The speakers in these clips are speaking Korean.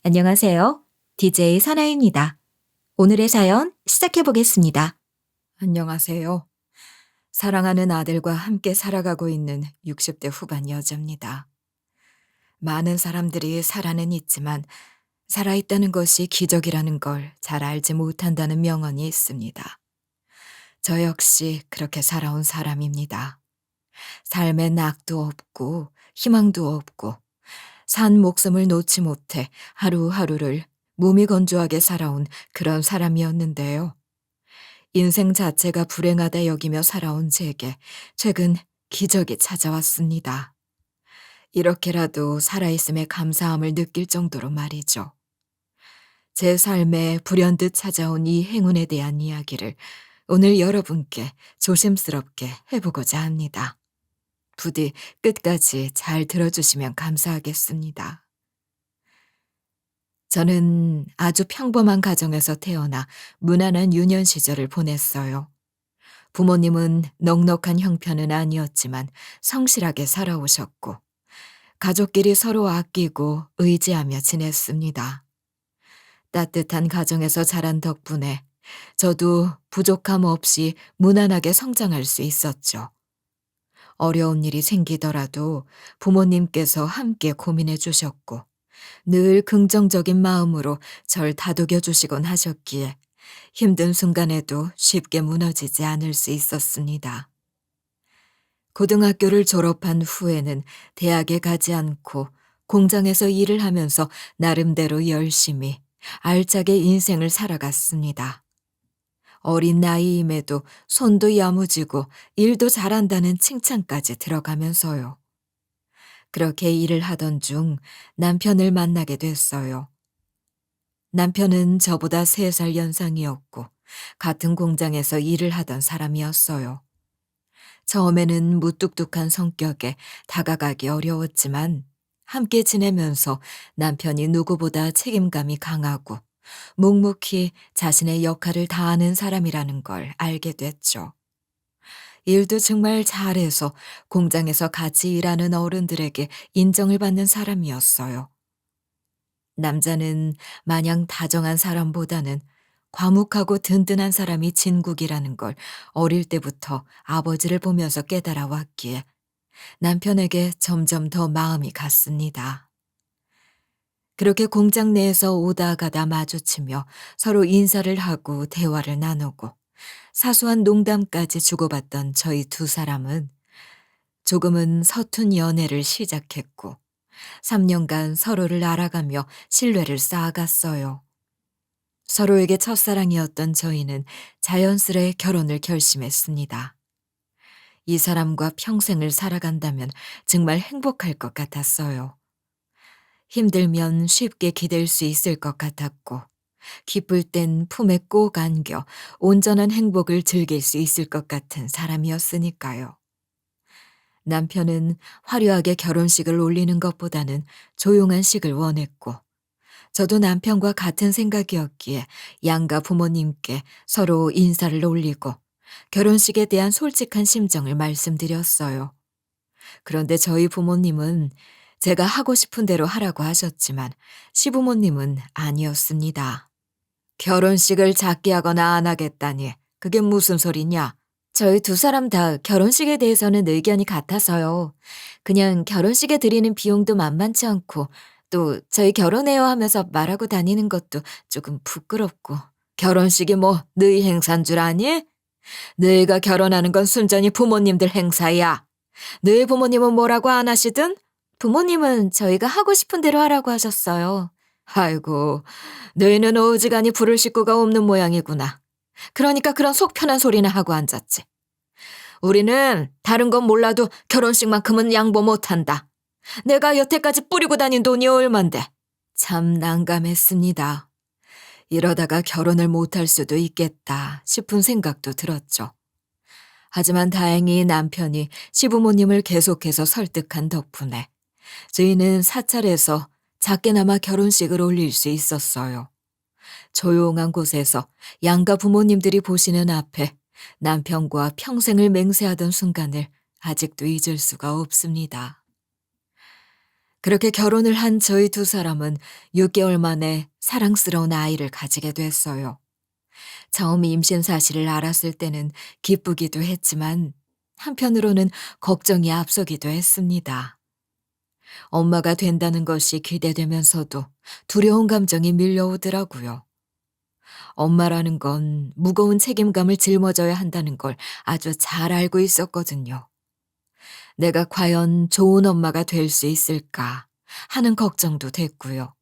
안녕하세요. DJ 선아입니다. 오늘의 사연 시작해 보겠습니다. 안녕하세요. 사랑하는 아들과 함께 살아가고 있는 60대 후반 여자입니다. 많은 사람들이 살아는 있지만 살아있다는 것이 기적이라는 걸 잘 알지 못한다는 명언이 있습니다. 저 역시 그렇게 살아온 사람입니다. 삶에 낙도 없고 희망도 없고 산 목숨을 놓지 못해 하루하루를 무미건조하게 살아온 그런 사람이었는데요. 인생 자체가 불행하다 여기며 살아온 제게 최근 기적이 찾아왔습니다. 이렇게라도 살아있음에 감사함을 느낄 정도로 말이죠. 제 삶에 불현듯 찾아온 이 행운에 대한 이야기를 오늘 여러분께 조심스럽게 해보고자 합니다. 부디 끝까지 잘 들어주시면 감사하겠습니다. 저는 아주 평범한 가정에서 태어나 무난한 유년 시절을 보냈어요. 부모님은 넉넉한 형편은 아니었지만 성실하게 살아오셨고 가족끼리 서로 아끼고 의지하며 지냈습니다. 따뜻한 가정에서 자란 덕분에 저도 부족함 없이 무난하게 성장할 수 있었죠. 어려운 일이 생기더라도 부모님께서 함께 고민해 주셨고 늘 긍정적인 마음으로 절 다독여 주시곤 하셨기에 힘든 순간에도 쉽게 무너지지 않을 수 있었습니다. 고등학교를 졸업한 후에는 대학에 가지 않고 공장에서 일을 하면서 나름대로 열심히 알차게 인생을 살아갔습니다. 어린 나이임에도 손도 야무지고 일도 잘한다는 칭찬까지 들어가면서요. 그렇게 일을 하던 중 남편을 만나게 됐어요. 남편은 저보다 3살 연상이었고 같은 공장에서 일을 하던 사람이었어요. 처음에는 무뚝뚝한 성격에 다가가기 어려웠지만 함께 지내면서 남편이 누구보다 책임감이 강하고 묵묵히 자신의 역할을 다하는 사람이라는 걸 알게 됐죠. 일도 정말 잘해서 공장에서 같이 일하는 어른들에게 인정을 받는 사람이었어요. 남자는 마냥 다정한 사람보다는 과묵하고 든든한 사람이 진국이라는 걸 어릴 때부터 아버지를 보면서 깨달아 왔기에 남편에게 점점 더 마음이 갔습니다. 그렇게 공장 내에서 오다 가다 마주치며 서로 인사를 하고 대화를 나누고 사소한 농담까지 주고받던 저희 두 사람은 조금은 서툰 연애를 시작했고 3년간 서로를 알아가며 신뢰를 쌓아갔어요. 서로에게 첫사랑이었던 저희는 자연스레 결혼을 결심했습니다. 이 사람과 평생을 살아간다면 정말 행복할 것 같았어요. 힘들면 쉽게 기댈 수 있을 것 같았고, 기쁠 땐 품에 꼭 안겨 온전한 행복을 즐길 수 있을 것 같은 사람이었으니까요. 남편은 화려하게 결혼식을 올리는 것보다는 조용한 식을 원했고, 저도 남편과 같은 생각이었기에 양가 부모님께 서로 인사를 올리고 결혼식에 대한 솔직한 심정을 말씀드렸어요. 그런데 저희 부모님은 제가 하고 싶은 대로 하라고 하셨지만 시부모님은 아니었습니다. 결혼식을 작게 하거나 안 하겠다니 그게 무슨 소리냐? 저희 두 사람 다 결혼식에 대해서는 의견이 같아서요. 그냥 결혼식에 들이는 비용도 만만치 않고 또 저희 결혼해요 하면서 말하고 다니는 것도 조금 부끄럽고. 결혼식이 뭐 너희 행사인 줄 아니? 너희가 결혼하는 건 순전히 부모님들 행사야. 너희 부모님은 뭐라고 안 하시든? 부모님은 저희가 하고 싶은 대로 하라고 하셨어요. 아이고, 너희는 어지간히 부를 식구가 없는 모양이구나. 그러니까 그런 속 편한 소리나 하고 앉았지. 우리는 다른 건 몰라도 결혼식만큼은 양보 못한다. 내가 여태까지 뿌리고 다닌 돈이 얼만데. 참 난감했습니다. 이러다가 결혼을 못할 수도 있겠다 싶은 생각도 들었죠. 하지만 다행히 남편이 시부모님을 계속해서 설득한 덕분에 저희는 사찰에서 작게나마 결혼식을 올릴 수 있었어요. 조용한 곳에서 양가 부모님들이 보시는 앞에 남편과 평생을 맹세하던 순간을 아직도 잊을 수가 없습니다. 그렇게 결혼을 한 저희 두 사람은 6개월 만에 사랑스러운 아이를 가지게 됐어요. 처음 임신 사실을 알았을 때는 기쁘기도 했지만 한편으로는 걱정이 앞서기도 했습니다. 엄마가 된다는 것이 기대되면서도 두려운 감정이 밀려오더라고요. 엄마라는 건 무거운 책임감을 짊어져야 한다는 걸 아주 잘 알고 있었거든요. 내가 과연 좋은 엄마가 될 수 있을까 하는 걱정도 됐고요.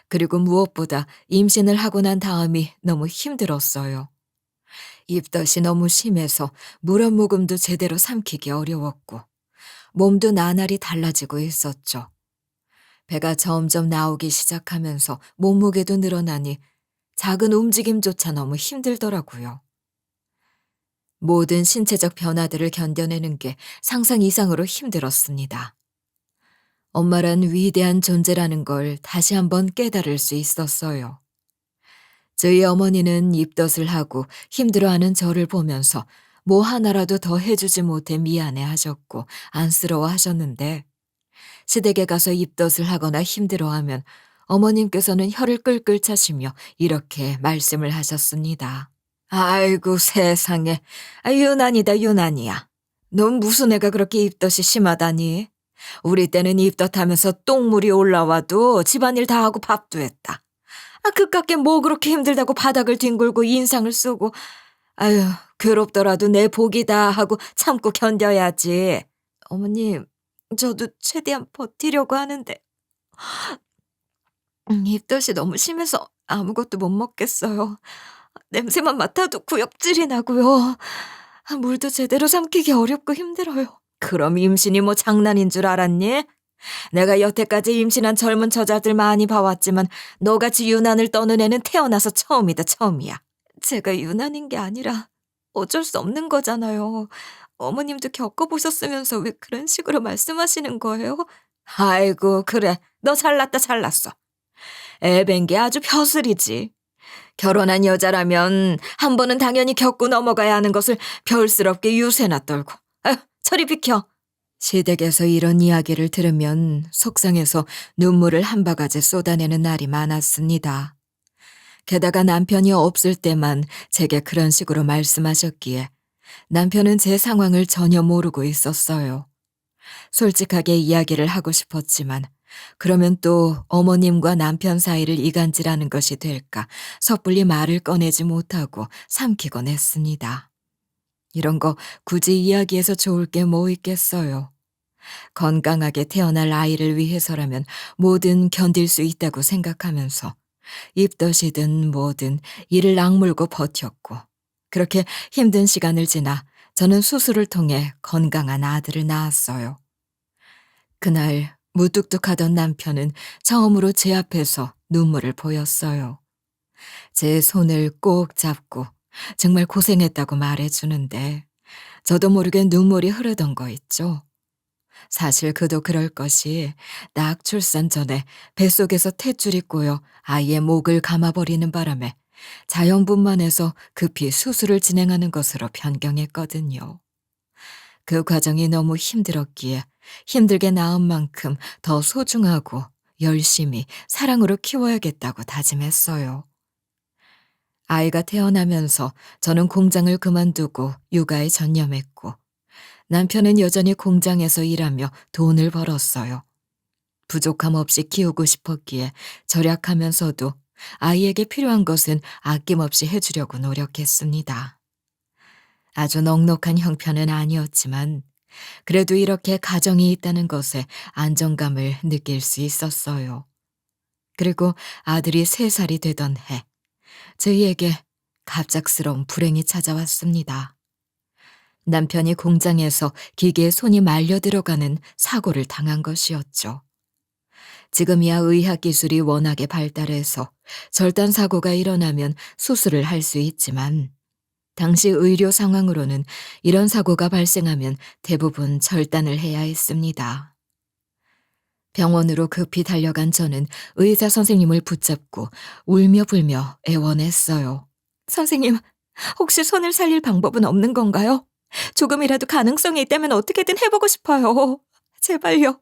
그리고 무엇보다 임신을 하고 난 다음이 너무 힘들었어요. 입덧이 너무 심해서 물 한 모금도 제대로 삼키기 어려웠고 몸도 나날이 달라지고 있었죠. 배가 점점 나오기 시작하면서 몸무게도 늘어나니 작은 움직임조차 너무 힘들더라고요. 모든 신체적 변화들을 견뎌내는 게 상상 이상으로 힘들었습니다. 엄마란 위대한 존재라는 걸 다시 한번 깨달을 수 있었어요. 저희 어머니는 입덧을 하고 힘들어하는 저를 보면서 뭐 하나라도 더 해주지 못해 미안해 하셨고 안쓰러워 하셨는데 시댁에 가서 입덧을 하거나 힘들어하면 어머님께서는 혀를 끌끌 차시며 이렇게 말씀을 하셨습니다. 아이고 세상에, 유난이다 유난이야. 넌 무슨 애가 그렇게 입덧이 심하다니? 우리 때는 입덧하면서 똥물이 올라와도 집안일 다 하고 밥도 했다. 그깟게 뭐 그렇게 힘들다고 바닥을 뒹굴고 인상을 쓰고, 아유, 괴롭더라도 내 복이다 하고 참고 견뎌야지. 어머님, 저도 최대한 버티려고 하는데, 입덧이 너무 심해서 아무것도 못 먹겠어요. 냄새만 맡아도 구역질이 나고요. 물도 제대로 삼키기 어렵고 힘들어요. 그럼 임신이 뭐 장난인 줄 알았니? 내가 여태까지 임신한 젊은 처자들 많이 봐왔지만 너같이 유난을 떠는 애는 태어나서 처음이다 처음이야. 제가 유난인 게 아니라 어쩔 수 없는 거잖아요. 어머님도 겪어보셨으면서 왜 그런 식으로 말씀하시는 거예요? 아이고 그래, 너 잘났다 잘났어. 애 뵌 게 아주 벼슬이지. 결혼한 여자라면 한 번은 당연히 겪고 넘어가야 하는 것을 별스럽게 유세나 떨고. 아유, 저리 비켜. 시댁에서 이런 이야기를 들으면 속상해서 눈물을 한 바가지 쏟아내는 날이 많았습니다. 게다가 남편이 없을 때만 제게 그런 식으로 말씀하셨기에 남편은 제 상황을 전혀 모르고 있었어요. 솔직하게 이야기를 하고 싶었지만 그러면 또 어머님과 남편 사이를 이간질하는 것이 될까 섣불리 말을 꺼내지 못하고 삼키곤 했습니다. 이런 거 굳이 이야기해서 좋을 게 뭐 있겠어요. 건강하게 태어날 아이를 위해서라면 뭐든 견딜 수 있다고 생각하면서 입덧이든 뭐든 이를 악물고 버텼고 그렇게 힘든 시간을 지나 저는 수술을 통해 건강한 아들을 낳았어요. 그날 무뚝뚝하던 남편은 처음으로 제 앞에서 눈물을 보였어요. 제 손을 꼭 잡고 정말 고생했다고 말해주는데 저도 모르게 눈물이 흐르던 거 있죠. 사실 그도 그럴 것이 낙 출산 전에 뱃속에서 탯줄이 꼬여 아이의 목을 감아버리는 바람에 자연분만해서 급히 수술을 진행하는 것으로 변경했거든요. 그 과정이 너무 힘들었기에 힘들게 낳은 만큼 더 소중하고 열심히 사랑으로 키워야겠다고 다짐했어요. 아이가 태어나면서 저는 공장을 그만두고 육아에 전념했고 남편은 여전히 공장에서 일하며 돈을 벌었어요. 부족함 없이 키우고 싶었기에 절약하면서도 아이에게 필요한 것은 아낌없이 해주려고 노력했습니다. 아주 넉넉한 형편은 아니었지만 그래도 이렇게 가정이 있다는 것에 안정감을 느낄 수 있었어요. 그리고 아들이 3살이 되던 해, 저희에게 갑작스러운 불행이 찾아왔습니다. 남편이 공장에서 기계에 손이 말려 들어가는 사고를 당한 것이었죠. 지금이야 의학 기술이 워낙에 발달해서 절단 사고가 일어나면 수술을 할 수 있지만 당시 의료 상황으로는 이런 사고가 발생하면 대부분 절단을 해야 했습니다. 병원으로 급히 달려간 저는 의사 선생님을 붙잡고 울며 불며 애원했어요. 선생님, 혹시 손을 살릴 방법은 없는 건가요? 조금이라도 가능성이 있다면 어떻게든 해보고 싶어요. 제발요.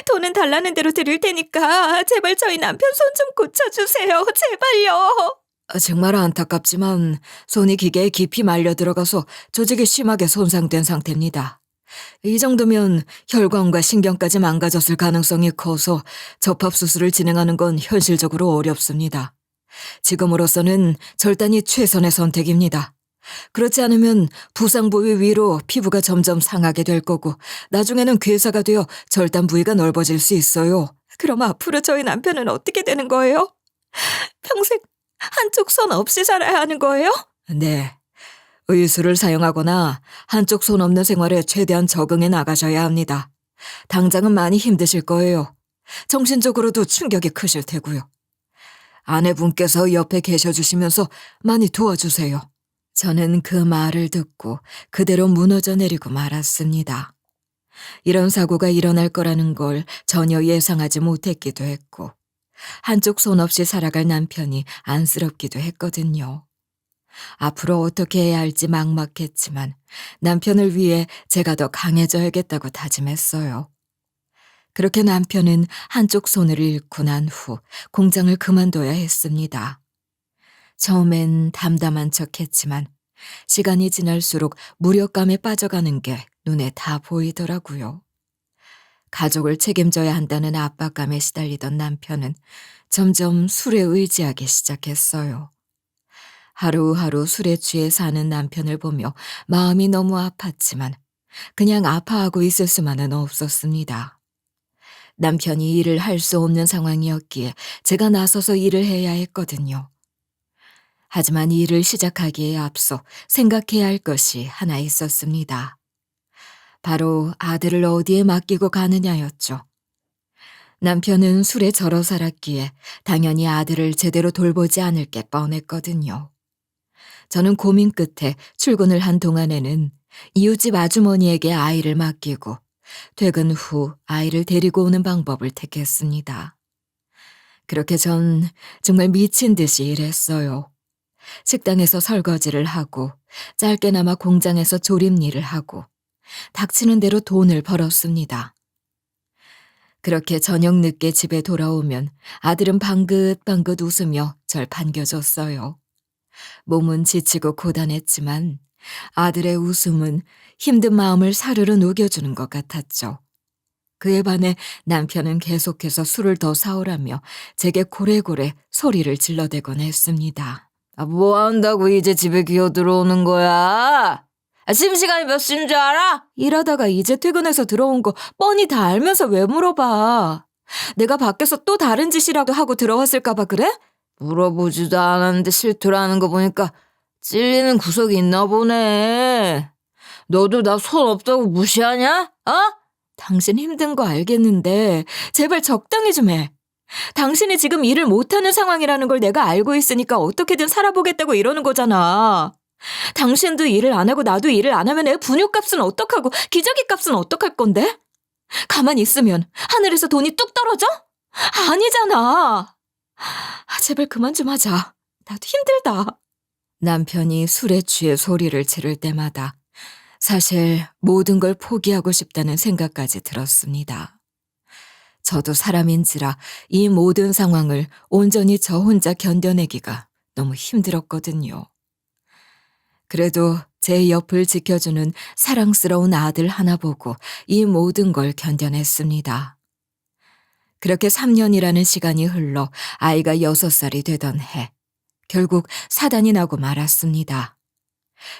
돈은 달라는 대로 드릴 테니까 제발 저희 남편 손 좀 고쳐주세요. 제발요. 정말 안타깝지만 손이 기계에 깊이 말려 들어가서 조직이 심하게 손상된 상태입니다. 이 정도면 혈관과 신경까지 망가졌을 가능성이 커서 접합수술을 진행하는 건 현실적으로 어렵습니다. 지금으로서는 절단이 최선의 선택입니다. 그렇지 않으면 부상 부위 위로 피부가 점점 상하게 될 거고 나중에는 괴사가 되어 절단 부위가 넓어질 수 있어요. 그럼 앞으로 저희 남편은 어떻게 되는 거예요? 평생 한쪽 손 없이 살아야 하는 거예요? 네. 의수를 사용하거나 한쪽 손 없는 생활에 최대한 적응해 나가셔야 합니다. 당장은 많이 힘드실 거예요. 정신적으로도 충격이 크실 테고요. 아내분께서 옆에 계셔주시면서 많이 도와주세요. 저는 그 말을 듣고 그대로 무너져 내리고 말았습니다. 이런 사고가 일어날 거라는 걸 전혀 예상하지 못했기도 했고 한쪽 손 없이 살아갈 남편이 안쓰럽기도 했거든요. 앞으로 어떻게 해야 할지 막막했지만 남편을 위해 제가 더 강해져야겠다고 다짐했어요. 그렇게 남편은 한쪽 손을 잃고 난 후 공장을 그만둬야 했습니다. 처음엔 담담한 척했지만 시간이 지날수록 무력감에 빠져가는 게 눈에 다 보이더라고요. 가족을 책임져야 한다는 압박감에 시달리던 남편은 점점 술에 의지하기 시작했어요. 하루하루 술에 취해 사는 남편을 보며 마음이 너무 아팠지만 그냥 아파하고 있을 수만은 없었습니다. 남편이 일을 할 수 없는 상황이었기에 제가 나서서 일을 해야 했거든요. 하지만 일을 시작하기에 앞서 생각해야 할 것이 하나 있었습니다. 바로 아들을 어디에 맡기고 가느냐였죠. 남편은 술에 절어 살았기에 당연히 아들을 제대로 돌보지 않을 게 뻔했거든요. 저는 고민 끝에 출근을 한 동안에는 이웃집 아주머니에게 아이를 맡기고 퇴근 후 아이를 데리고 오는 방법을 택했습니다. 그렇게 전 정말 미친 듯이 일했어요. 식당에서 설거지를 하고 짧게나마 공장에서 조립 일을 하고 닥치는 대로 돈을 벌었습니다. 그렇게 저녁 늦게 집에 돌아오면 아들은 방긋방긋 웃으며 절 반겨줬어요. 몸은 지치고 고단했지만 아들의 웃음은 힘든 마음을 사르르 녹여주는 것 같았죠. 그에 반해 남편은 계속해서 술을 더 사오라며 제게 고래고래 소리를 질러대곤 했습니다. 뭐 한다고 이제 집에 기어 들어오는 거야? 심시간이 몇 시인 줄 알아? 일하다가 이제 퇴근해서 들어온 거 뻔히 다 알면서 왜 물어봐? 내가 밖에서 또 다른 짓이라도 하고 들어왔을까 봐 그래? 물어보지도 않았는데 실토라는 거 보니까 찔리는 구석이 있나 보네. 너도 나 손 없다고 무시하냐? 어? 당신 힘든 거 알겠는데 제발 적당히 좀 해. 당신이 지금 일을 못하는 상황이라는 걸 내가 알고 있으니까 어떻게든 살아보겠다고 이러는 거잖아. 당신도 일을 안 하고 나도 일을 안 하면 애 분유값은 어떡하고 기저귀 값은 어떡할 건데? 가만히 있으면 하늘에서 돈이 뚝 떨어져? 아니잖아. 제발 그만 좀 하자. 나도 힘들다. 남편이 술에 취해 소리를 지를 때마다 사실 모든 걸 포기하고 싶다는 생각까지 들었습니다. 저도 사람인지라 이 모든 상황을 온전히 저 혼자 견뎌내기가 너무 힘들었거든요. 그래도 제 옆을 지켜주는 사랑스러운 아들 하나 보고 이 모든 걸 견뎌냈습니다. 그렇게 3년이라는 시간이 흘러 아이가 6살이 되던 해, 결국 사단이 나고 말았습니다.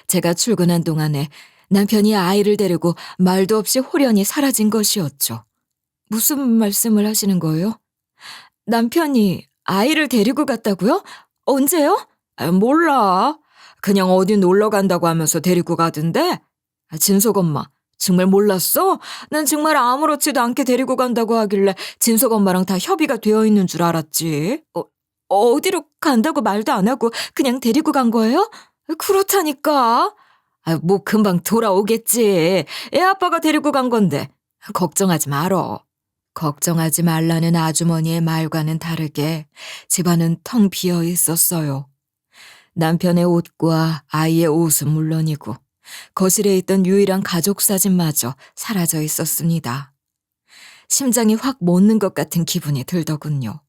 제가 출근한 동안에 남편이 아이를 데리고 말도 없이 홀연히 사라진 것이었죠. 무슨 말씀을 하시는 거예요? 남편이 아이를 데리고 갔다고요? 언제요? 몰라. 그냥 어디 놀러 간다고 하면서 데리고 가던데? 진석 엄마, 정말 몰랐어? 난 정말 아무렇지도 않게 데리고 간다고 하길래 진석 엄마랑 다 협의가 되어 있는 줄 알았지. 어디로 간다고 말도 안 하고 그냥 데리고 간 거예요? 그렇다니까. 뭐 금방 돌아오겠지. 애 아빠가 데리고 간 건데. 걱정하지 말어. 걱정하지 말라는 아주머니의 말과는 다르게 집안은 텅 비어 있었어요. 남편의 옷과 아이의 옷은 물론이고 거실에 있던 유일한 가족 사진마저 사라져 있었습니다. 심장이 확 멎는 것 같은 기분이 들더군요.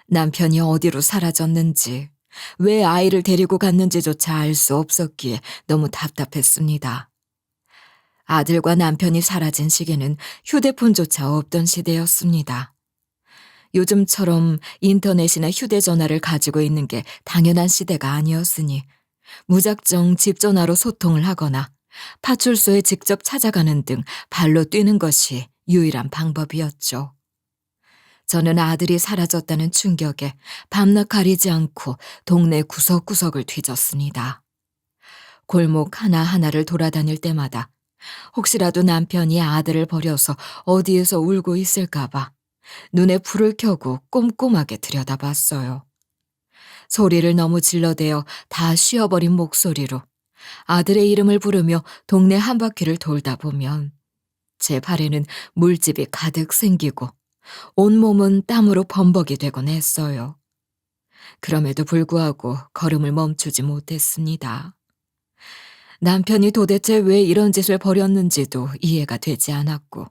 남편이 어디로 사라졌는지, 왜 아이를 데리고 갔는지조차 알 수 없었기에 너무 답답했습니다. 아들과 남편이 사라진 시기는 휴대폰조차 없던 시대였습니다. 요즘처럼 인터넷이나 휴대전화를 가지고 있는 게 당연한 시대가 아니었으니 무작정 집 전화로 소통을 하거나 파출소에 직접 찾아가는 등 발로 뛰는 것이 유일한 방법이었죠. 저는 아들이 사라졌다는 충격에 밤낮 가리지 않고 동네 구석구석을 뒤졌습니다. 골목 하나하나를 돌아다닐 때마다 혹시라도 남편이 아들을 버려서 어디에서 울고 있을까봐 눈에 불을 켜고 꼼꼼하게 들여다봤어요. 소리를 너무 질러대어 다 쉬어버린 목소리로 아들의 이름을 부르며 동네 한 바퀴를 돌다 보면 제 발에는 물집이 가득 생기고 온몸은 땀으로 범벅이 되곤 했어요. 그럼에도 불구하고 걸음을 멈추지 못했습니다. 남편이 도대체 왜 이런 짓을 벌였는지도 이해가 되지 않았고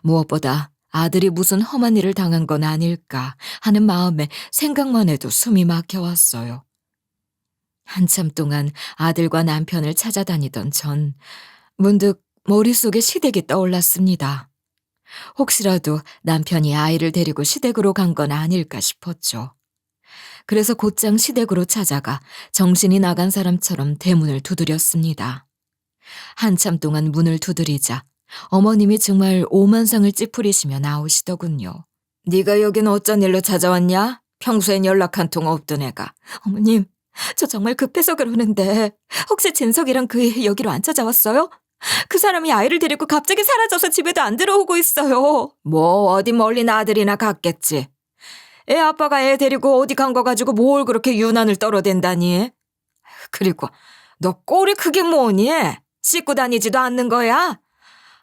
무엇보다 아들이 무슨 험한 일을 당한 건 아닐까 하는 마음에 생각만 해도 숨이 막혀왔어요. 한참 동안 아들과 남편을 찾아다니던 전 문득 머릿속에 시댁이 떠올랐습니다. 혹시라도 남편이 아이를 데리고 시댁으로 간 건 아닐까 싶었죠. 그래서 곧장 시댁으로 찾아가 정신이 나간 사람처럼 대문을 두드렸습니다. 한참 동안 문을 두드리자 어머님이 정말 오만상을 찌푸리시며 나오시더군요. 네가 여긴 어쩐 일로 찾아왔냐? 평소엔 연락 한 통 없던 애가. 어머님, 저 정말 급해서 그러는데 혹시 진석이랑 그 애 여기로 안 찾아왔어요? 그 사람이 아이를 데리고 갑자기 사라져서 집에도 안 들어오고 있어요. 뭐 어디 멀리 나들이나 갔겠지. 애 아빠가 애 데리고 어디 간 거 가지고 뭘 그렇게 유난을 떨어댄다니. 그리고 너 꼴이 그게 뭐니? 씻고 다니지도 않는 거야?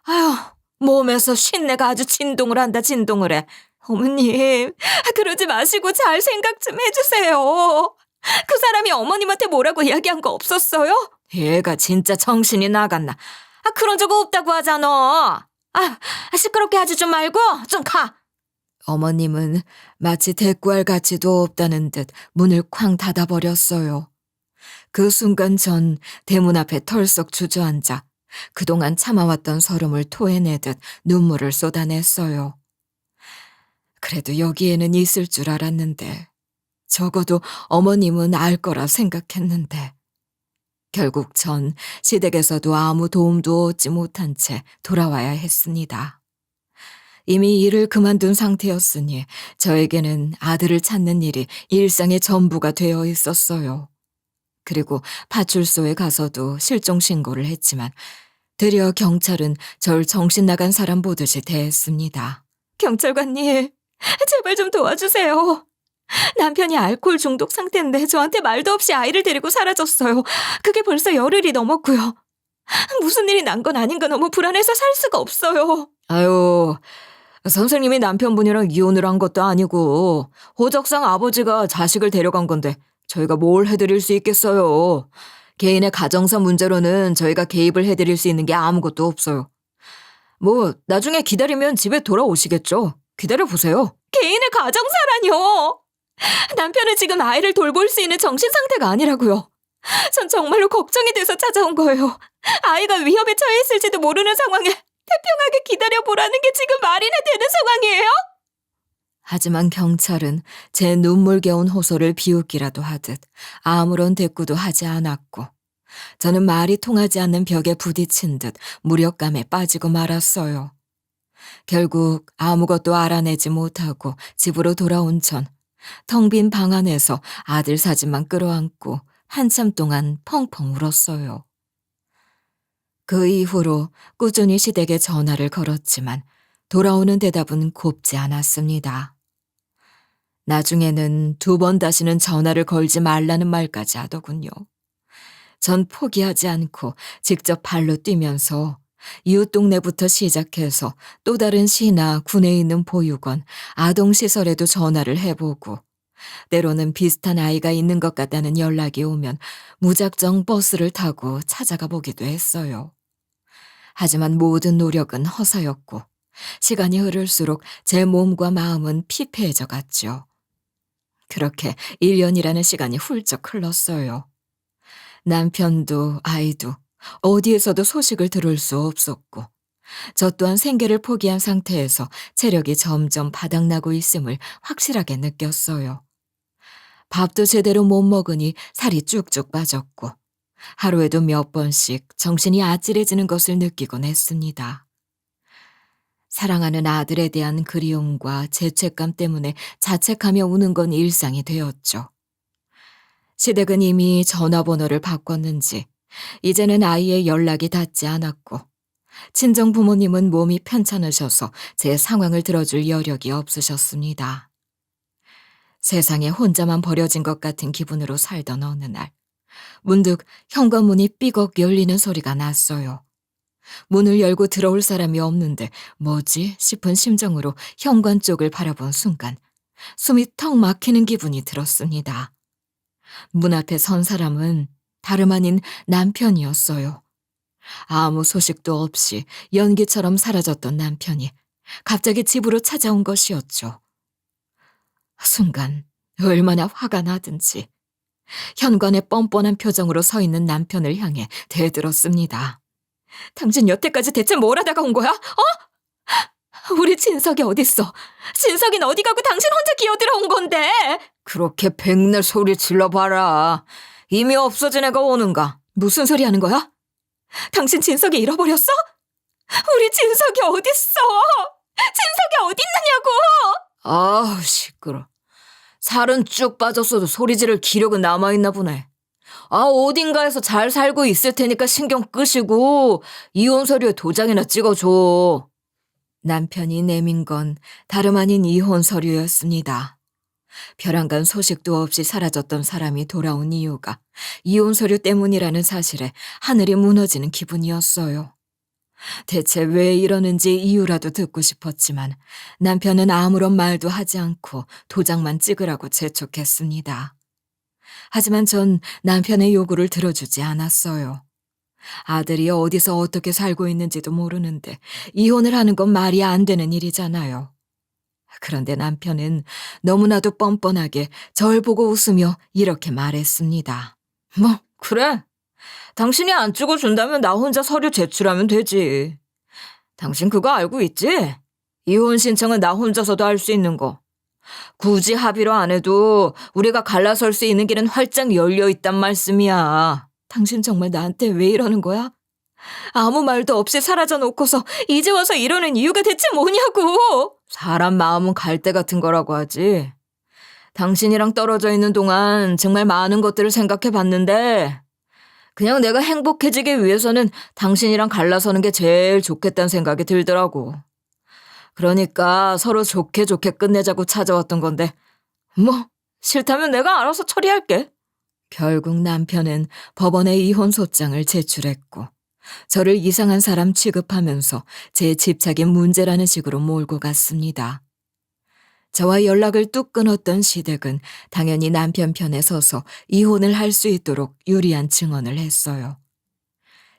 아휴, 몸에서 쉰내가 아주 진동을 한다 진동을 해. 어머님, 그러지 마시고 잘 생각 좀 해주세요. 그 사람이 어머님한테 뭐라고 이야기한 거 없었어요? 얘가 진짜 정신이 나갔나. 그런 적 없다고 하잖아. 시끄럽게 하지 좀 말고 좀 가. 어머님은 마치 대꾸할 가치도 없다는 듯 문을 쾅 닫아버렸어요. 그 순간 전 대문 앞에 털썩 주저앉아 그동안 참아왔던 서름을 토해내듯 눈물을 쏟아냈어요. 그래도 여기에는 있을 줄 알았는데 적어도 어머님은 알 거라 생각했는데 결국 전 시댁에서도 아무 도움도 얻지 못한 채 돌아와야 했습니다. 이미 일을 그만둔 상태였으니 저에게는 아들을 찾는 일이 일상의 전부가 되어 있었어요. 그리고 파출소에 가서도 실종 신고를 했지만 되려 경찰은 절 정신 나간 사람 보듯이 대했습니다. 경찰관님, 제발 좀 도와주세요. 남편이 알코올 중독 상태인데 저한테 말도 없이 아이를 데리고 사라졌어요. 그게 벌써 열흘이 넘었고요. 무슨 일이 난 건 아닌가 너무 불안해서 살 수가 없어요. 아유, 선생님이 남편분이랑 이혼을 한 것도 아니고 호적상 아버지가 자식을 데려간 건데 저희가 뭘 해드릴 수 있겠어요. 개인의 가정사 문제로는 저희가 개입을 해드릴 수 있는 게 아무것도 없어요. 뭐 나중에 기다리면 집에 돌아오시겠죠. 기다려보세요. 개인의 가정사라뇨. 남편은 지금 아이를 돌볼 수 있는 정신 상태가 아니라고요. 전 정말로 걱정이 돼서 찾아온 거예요. 아이가 위험에 처해 있을지도 모르는 상황에 태평하게 기다려보라는 게 지금 말이나 되는 상황이에요? 하지만 경찰은 제 눈물겨운 호소를 비웃기라도 하듯 아무런 대꾸도 하지 않았고 저는 말이 통하지 않는 벽에 부딪힌 듯 무력감에 빠지고 말았어요. 결국 아무것도 알아내지 못하고 집으로 돌아온 전 텅 빈 방 안에서 아들 사진만 끌어안고 한참 동안 펑펑 울었어요. 그 이후로 꾸준히 시댁에 전화를 걸었지만 돌아오는 대답은 곱지 않았습니다. 나중에는 2번 다시는 전화를 걸지 말라는 말까지 하더군요. 전 포기하지 않고 직접 발로 뛰면서 이웃 동네부터 시작해서 또 다른 시나 군에 있는 보육원, 아동시설에도 전화를 해보고 때로는 비슷한 아이가 있는 것 같다는 연락이 오면 무작정 버스를 타고 찾아가 보기도 했어요. 하지만 모든 노력은 허사였고 시간이 흐를수록 제 몸과 마음은 피폐해져 갔죠. 그렇게 1년이라는 시간이 훌쩍 흘렀어요. 남편도 아이도 어디에서도 소식을 들을 수 없었고, 저 또한 생계를 포기한 상태에서 체력이 점점 바닥나고 있음을 확실하게 느꼈어요. 밥도 제대로 못 먹으니 살이 쭉쭉 빠졌고, 하루에도 몇 번씩 정신이 아찔해지는 것을 느끼곤 했습니다. 사랑하는 아들에 대한 그리움과 죄책감 때문에 자책하며 우는 건 일상이 되었죠. 시댁은 이미 전화번호를 바꿨는지 이제는 아이의 연락이 닿지 않았고, 친정 부모님은 몸이 편찮으셔서 제 상황을 들어줄 여력이 없으셨습니다. 세상에 혼자만 버려진 것 같은 기분으로 살던 어느 날, 문득 현관문이 삐걱 열리는 소리가 났어요. 문을 열고 들어올 사람이 없는데 뭐지 싶은 심정으로 현관 쪽을 바라본 순간 숨이 턱 막히는 기분이 들었습니다. 문 앞에 선 사람은 다름 아닌 남편이었어요. 아무 소식도 없이 연기처럼 사라졌던 남편이 갑자기 집으로 찾아온 것이었죠. 순간 얼마나 화가 나든지 현관에 뻔뻔한 표정으로 서 있는 남편을 향해 대들었습니다. 당신 여태까지 대체 뭘 하다가 온 거야? 우리 진석이 어딨어? 진석이는 어디 가고 당신 혼자 기어들어온 건데? 그렇게 백날 소리 질러봐라. 이미 없어진 애가 오는가? 무슨 소리 하는 거야? 당신 진석이 잃어버렸어? 우리 진석이 어딨어? 진석이 어딨느냐고! 아우 시끄러. 살은 쭉 빠졌어도 소리 지를 기력은 남아있나 보네. 어딘가에서 잘 살고 있을 테니까 신경 끄시고 이혼 서류에 도장이나 찍어줘. 남편이 내민 건 다름 아닌 이혼 서류였습니다. 벼랑간 소식도 없이 사라졌던 사람이 돌아온 이유가 이혼 서류 때문이라는 사실에 하늘이 무너지는 기분이었어요. 대체 왜 이러는지 이유라도 듣고 싶었지만 남편은 아무런 말도 하지 않고 도장만 찍으라고 재촉했습니다. 하지만 전 남편의 요구를 들어주지 않았어요. 아들이 어디서 어떻게 살고 있는지도 모르는데 이혼을 하는 건 말이 안 되는 일이잖아요. 그런데 남편은 너무나도 뻔뻔하게 절 보고 웃으며 이렇게 말했습니다. 뭐 그래. 당신이 안 찍어준다면 나 혼자 서류 제출하면 되지. 당신 그거 알고 있지? 이혼 신청은 나 혼자서도 할 수 있는 거. 굳이 합의로 안 해도 우리가 갈라설 수 있는 길은 활짝 열려있단 말씀이야. 당신 정말 나한테 왜 이러는 거야? 아무 말도 없이 사라져 놓고서 이제 와서 이러는 이유가 대체 뭐냐고. 사람 마음은 갈대 같은 거라고 하지. 당신이랑 떨어져 있는 동안 정말 많은 것들을 생각해 봤는데 그냥 내가 행복해지기 위해서는 당신이랑 갈라서는 게 제일 좋겠다는 생각이 들더라고. 그러니까 서로 좋게 끝내자고 찾아왔던 건데 뭐 싫다면 내가 알아서 처리할게. 결국 남편은 법원에 이혼 소장을 제출했고 저를 이상한 사람 취급하면서 제 집착이 문제라는 식으로 몰고 갔습니다. 저와 연락을 뚝 끊었던 시댁은 당연히 남편 편에 서서 이혼을 할 수 있도록 유리한 증언을 했어요.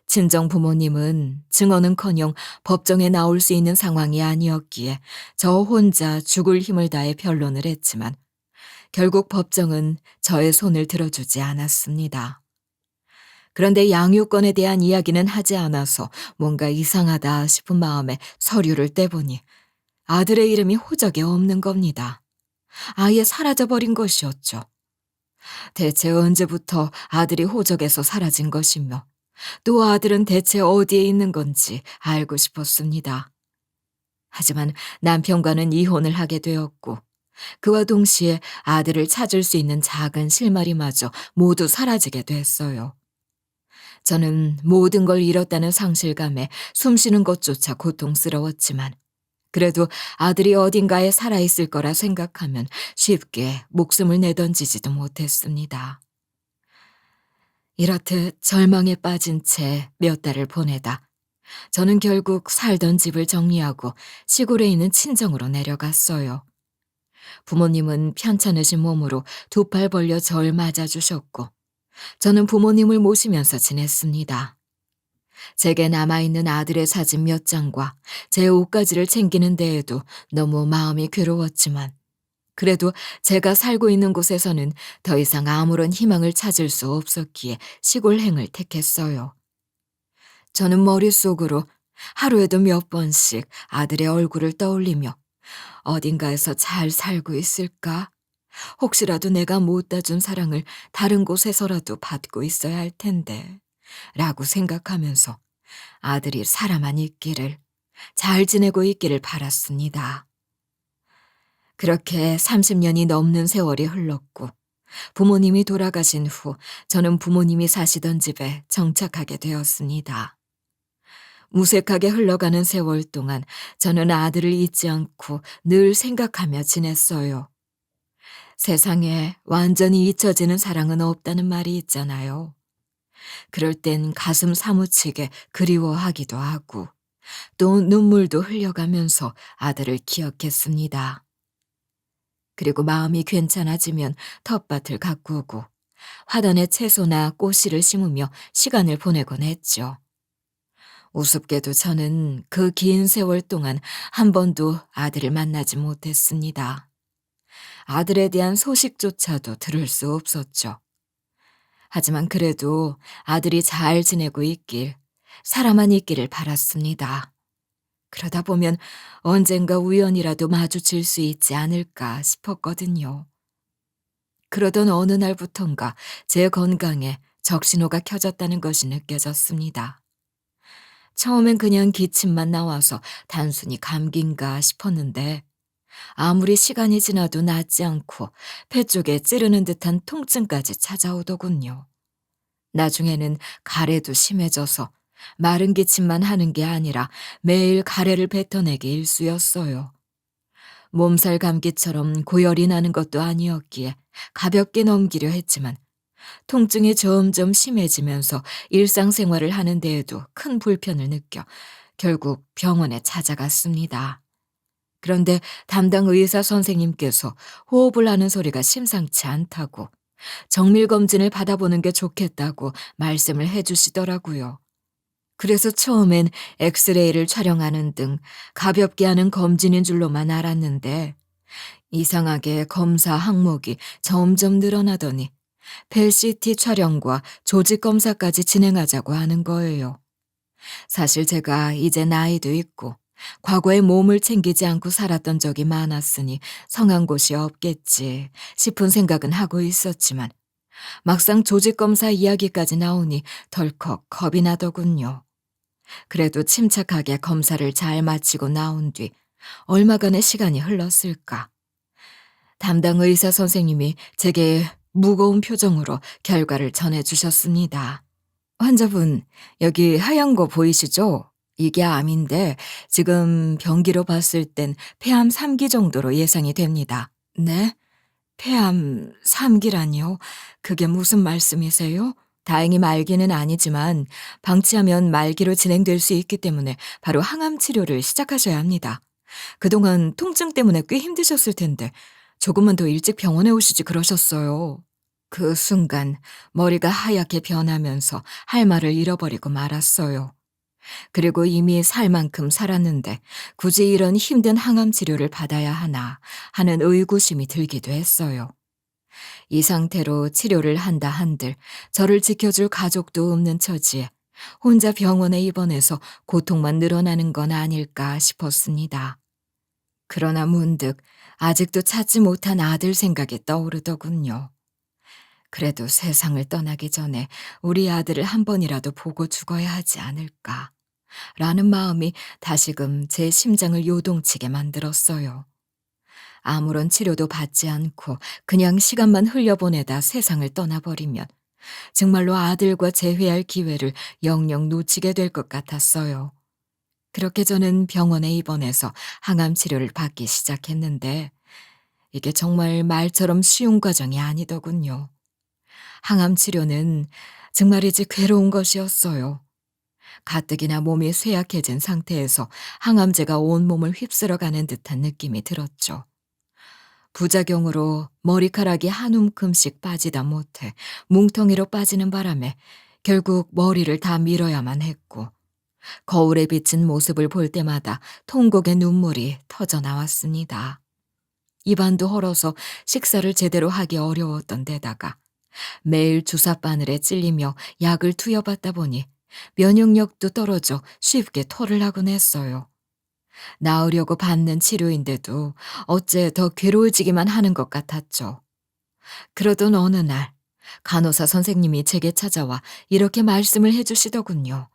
친정 부모님은 증언은커녕 법정에 나올 수 있는 상황이 아니었기에 저 혼자 죽을 힘을 다해 변론을 했지만 결국 법정은 저의 손을 들어주지 않았습니다. 그런데 양육권에 대한 이야기는 하지 않아서 뭔가 이상하다 싶은 마음에 서류를 떼보니 아들의 이름이 호적에 없는 겁니다. 아예 사라져버린 것이었죠. 대체 언제부터 아들이 호적에서 사라진 것이며 또 아들은 대체 어디에 있는 건지 알고 싶었습니다. 하지만 남편과는 이혼을 하게 되었고 그와 동시에 아들을 찾을 수 있는 작은 실마리마저 모두 사라지게 됐어요. 저는 모든 걸 잃었다는 상실감에 숨쉬는 것조차 고통스러웠지만 그래도 아들이 어딘가에 살아있을 거라 생각하면 쉽게 목숨을 내던지지도 못했습니다. 이렇듯 절망에 빠진 채 몇 달을 보내다 저는 결국 살던 집을 정리하고 시골에 있는 친정으로 내려갔어요. 부모님은 편찮으신 몸으로 두 팔 벌려 절 맞아주셨고 저는 부모님을 모시면서 지냈습니다. 제게 남아있는 아들의 사진 몇 장과 제 옷가지를 챙기는 데에도 너무 마음이 괴로웠지만 그래도 제가 살고 있는 곳에서는 더 이상 아무런 희망을 찾을 수 없었기에 시골행을 택했어요. 저는 머릿속으로 하루에도 몇 번씩 아들의 얼굴을 떠올리며 어딘가에서 잘 살고 있을까? 혹시라도 내가 못다 준 사랑을 다른 곳에서라도 받고 있어야 할 텐데 라고 생각하면서 아들이 살아만 있기를, 잘 지내고 있기를 바랐습니다. 그렇게 30년이 넘는 세월이 흘렀고 부모님이 돌아가신 후 저는 부모님이 사시던 집에 정착하게 되었습니다. 무색하게 흘러가는 세월 동안 저는 아들을 잊지 않고 늘 생각하며 지냈어요. 세상에 완전히 잊혀지는 사랑은 없다는 말이 있잖아요. 그럴 땐 가슴 사무치게 그리워하기도 하고 또 눈물도 흘려가면서 아들을 기억했습니다. 그리고 마음이 괜찮아지면 텃밭을 가꾸고 화단에 채소나 꽃씨를 심으며 시간을 보내곤 했죠. 우습게도 저는 그 긴 세월 동안 한 번도 아들을 만나지 못했습니다. 아들에 대한 소식조차도 들을 수 없었죠. 하지만 그래도 아들이 잘 지내고 있길, 살아만 있기를 바랐습니다. 그러다 보면 언젠가 우연이라도 마주칠 수 있지 않을까 싶었거든요. 그러던 어느 날부턴가 제 건강에 적신호가 켜졌다는 것이 느껴졌습니다. 처음엔 그냥 기침만 나와서 단순히 감기인가 싶었는데 아무리 시간이 지나도 낫지 않고 폐 쪽에 찌르는 듯한 통증까지 찾아오더군요. 나중에는 가래도 심해져서 마른 기침만 하는 게 아니라 매일 가래를 뱉어내기 일쑤였어요. 몸살 감기처럼 고열이 나는 것도 아니었기에 가볍게 넘기려 했지만 통증이 점점 심해지면서 일상생활을 하는 데에도 큰 불편을 느껴 결국 병원에 찾아갔습니다. 그런데 담당 의사 선생님께서 호흡을 하는 소리가 심상치 않다고 정밀검진을 받아보는 게 좋겠다고 말씀을 해주시더라고요. 그래서 처음엔 엑스레이를 촬영하는 등 가볍게 하는 검진인 줄로만 알았는데 이상하게 검사 항목이 점점 늘어나더니 펫CT 촬영과 조직 검사까지 진행하자고 하는 거예요. 사실 제가 이제 나이도 있고 과거에 몸을 챙기지 않고 살았던 적이 많았으니 성한 곳이 없겠지 싶은 생각은 하고 있었지만 막상 조직 검사 이야기까지 나오니 덜컥 겁이 나더군요. 그래도 침착하게 검사를 잘 마치고 나온 뒤 얼마간의 시간이 흘렀을까. 담당 의사 선생님이 제게 무거운 표정으로 결과를 전해주셨습니다. 환자분, 여기 하얀 거 보이시죠? 이게 암인데 지금 병기로 봤을 땐 폐암 3기 정도로 예상이 됩니다. 네? 폐암 3기라니요? 그게 무슨 말씀이세요? 다행히 말기는 아니지만 방치하면 말기로 진행될 수 있기 때문에 바로 항암 치료를 시작하셔야 합니다. 그동안 통증 때문에 꽤 힘드셨을 텐데 조금만 더 일찍 병원에 오시지 그러셨어요. 그 순간 머리가 하얗게 변하면서 할 말을 잃어버리고 말았어요. 그리고 이미 살 만큼 살았는데 굳이 이런 힘든 항암 치료를 받아야 하나 하는 의구심이 들기도 했어요. 이 상태로 치료를 한다 한들 저를 지켜줄 가족도 없는 처지에 혼자 병원에 입원해서 고통만 늘어나는 건 아닐까 싶었습니다. 그러나 문득 아직도 찾지 못한 아들 생각이 떠오르더군요. 그래도 세상을 떠나기 전에 우리 아들을 한 번이라도 보고 죽어야 하지 않을까 라는 마음이 다시금 제 심장을 요동치게 만들었어요. 아무런 치료도 받지 않고 그냥 시간만 흘려보내다 세상을 떠나버리면 정말로 아들과 재회할 기회를 영영 놓치게 될 것 같았어요. 그렇게 저는 병원에 입원해서 항암 치료를 받기 시작했는데 이게 정말 말처럼 쉬운 과정이 아니더군요. 항암 치료는 정말이지 괴로운 것이었어요. 가뜩이나 몸이 쇠약해진 상태에서 항암제가 온몸을 휩쓸어가는 듯한 느낌이 들었죠. 부작용으로 머리카락이 한 움큼씩 빠지다 못해 뭉텅이로 빠지는 바람에 결국 머리를 다 밀어야만 했고 거울에 비친 모습을 볼 때마다 통곡의 눈물이 터져 나왔습니다. 입안도 헐어서 식사를 제대로 하기 어려웠던 데다가 매일 주사바늘에 찔리며 약을 투여받다 보니 면역력도 떨어져 쉽게 토를 하곤 했어요. 나으려고 받는 치료인데도 어째 더 괴로워지기만 하는 것 같았죠. 그러던 어느 날 간호사 선생님이 제게 찾아와 이렇게 말씀을 해주시더군요.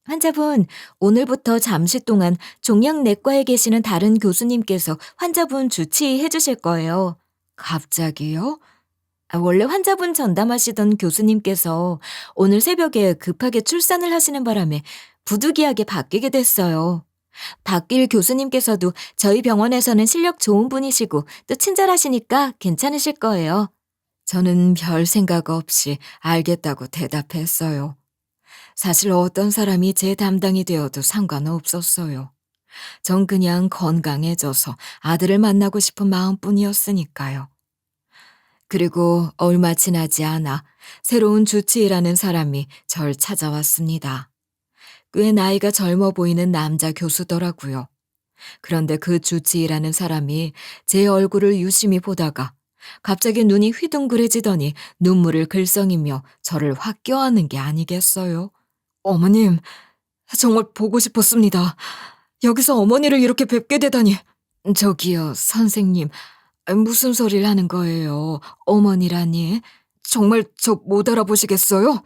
환자분, 오늘부터 잠시 동안 종양내과에 계시는 다른 교수님께서 환자분 주치의해 주실 거예요. 갑자기요? 원래 환자분 전담하시던 교수님께서 오늘 새벽에 급하게 출산을 하시는 바람에 부득이하게 바뀌게 됐어요. 바뀔 교수님께서도 저희 병원에서는 실력 좋은 분이시고 또 친절하시니까 괜찮으실 거예요. 저는 별 생각 없이 알겠다고 대답했어요. 사실 어떤 사람이 제 담당이 되어도 상관없었어요. 전 그냥 건강해져서 아들을 만나고 싶은 마음뿐이었으니까요. 그리고 얼마 지나지 않아 새로운 주치의라는 사람이 절 찾아왔습니다. 꽤 나이가 젊어 보이는 남자 교수더라고요. 그런데 그 주치의라는 사람이 제 얼굴을 유심히 보다가 갑자기 눈이 휘둥그레지더니 눈물을 글썽이며 저를 확 껴안는 게 아니겠어요? 어머님, 정말 보고 싶었습니다. 여기서 어머니를 이렇게 뵙게 되다니. 저기요, 선생님. 무슨 소리를 하는 거예요? 어머니라니. 정말 저 못 알아보시겠어요?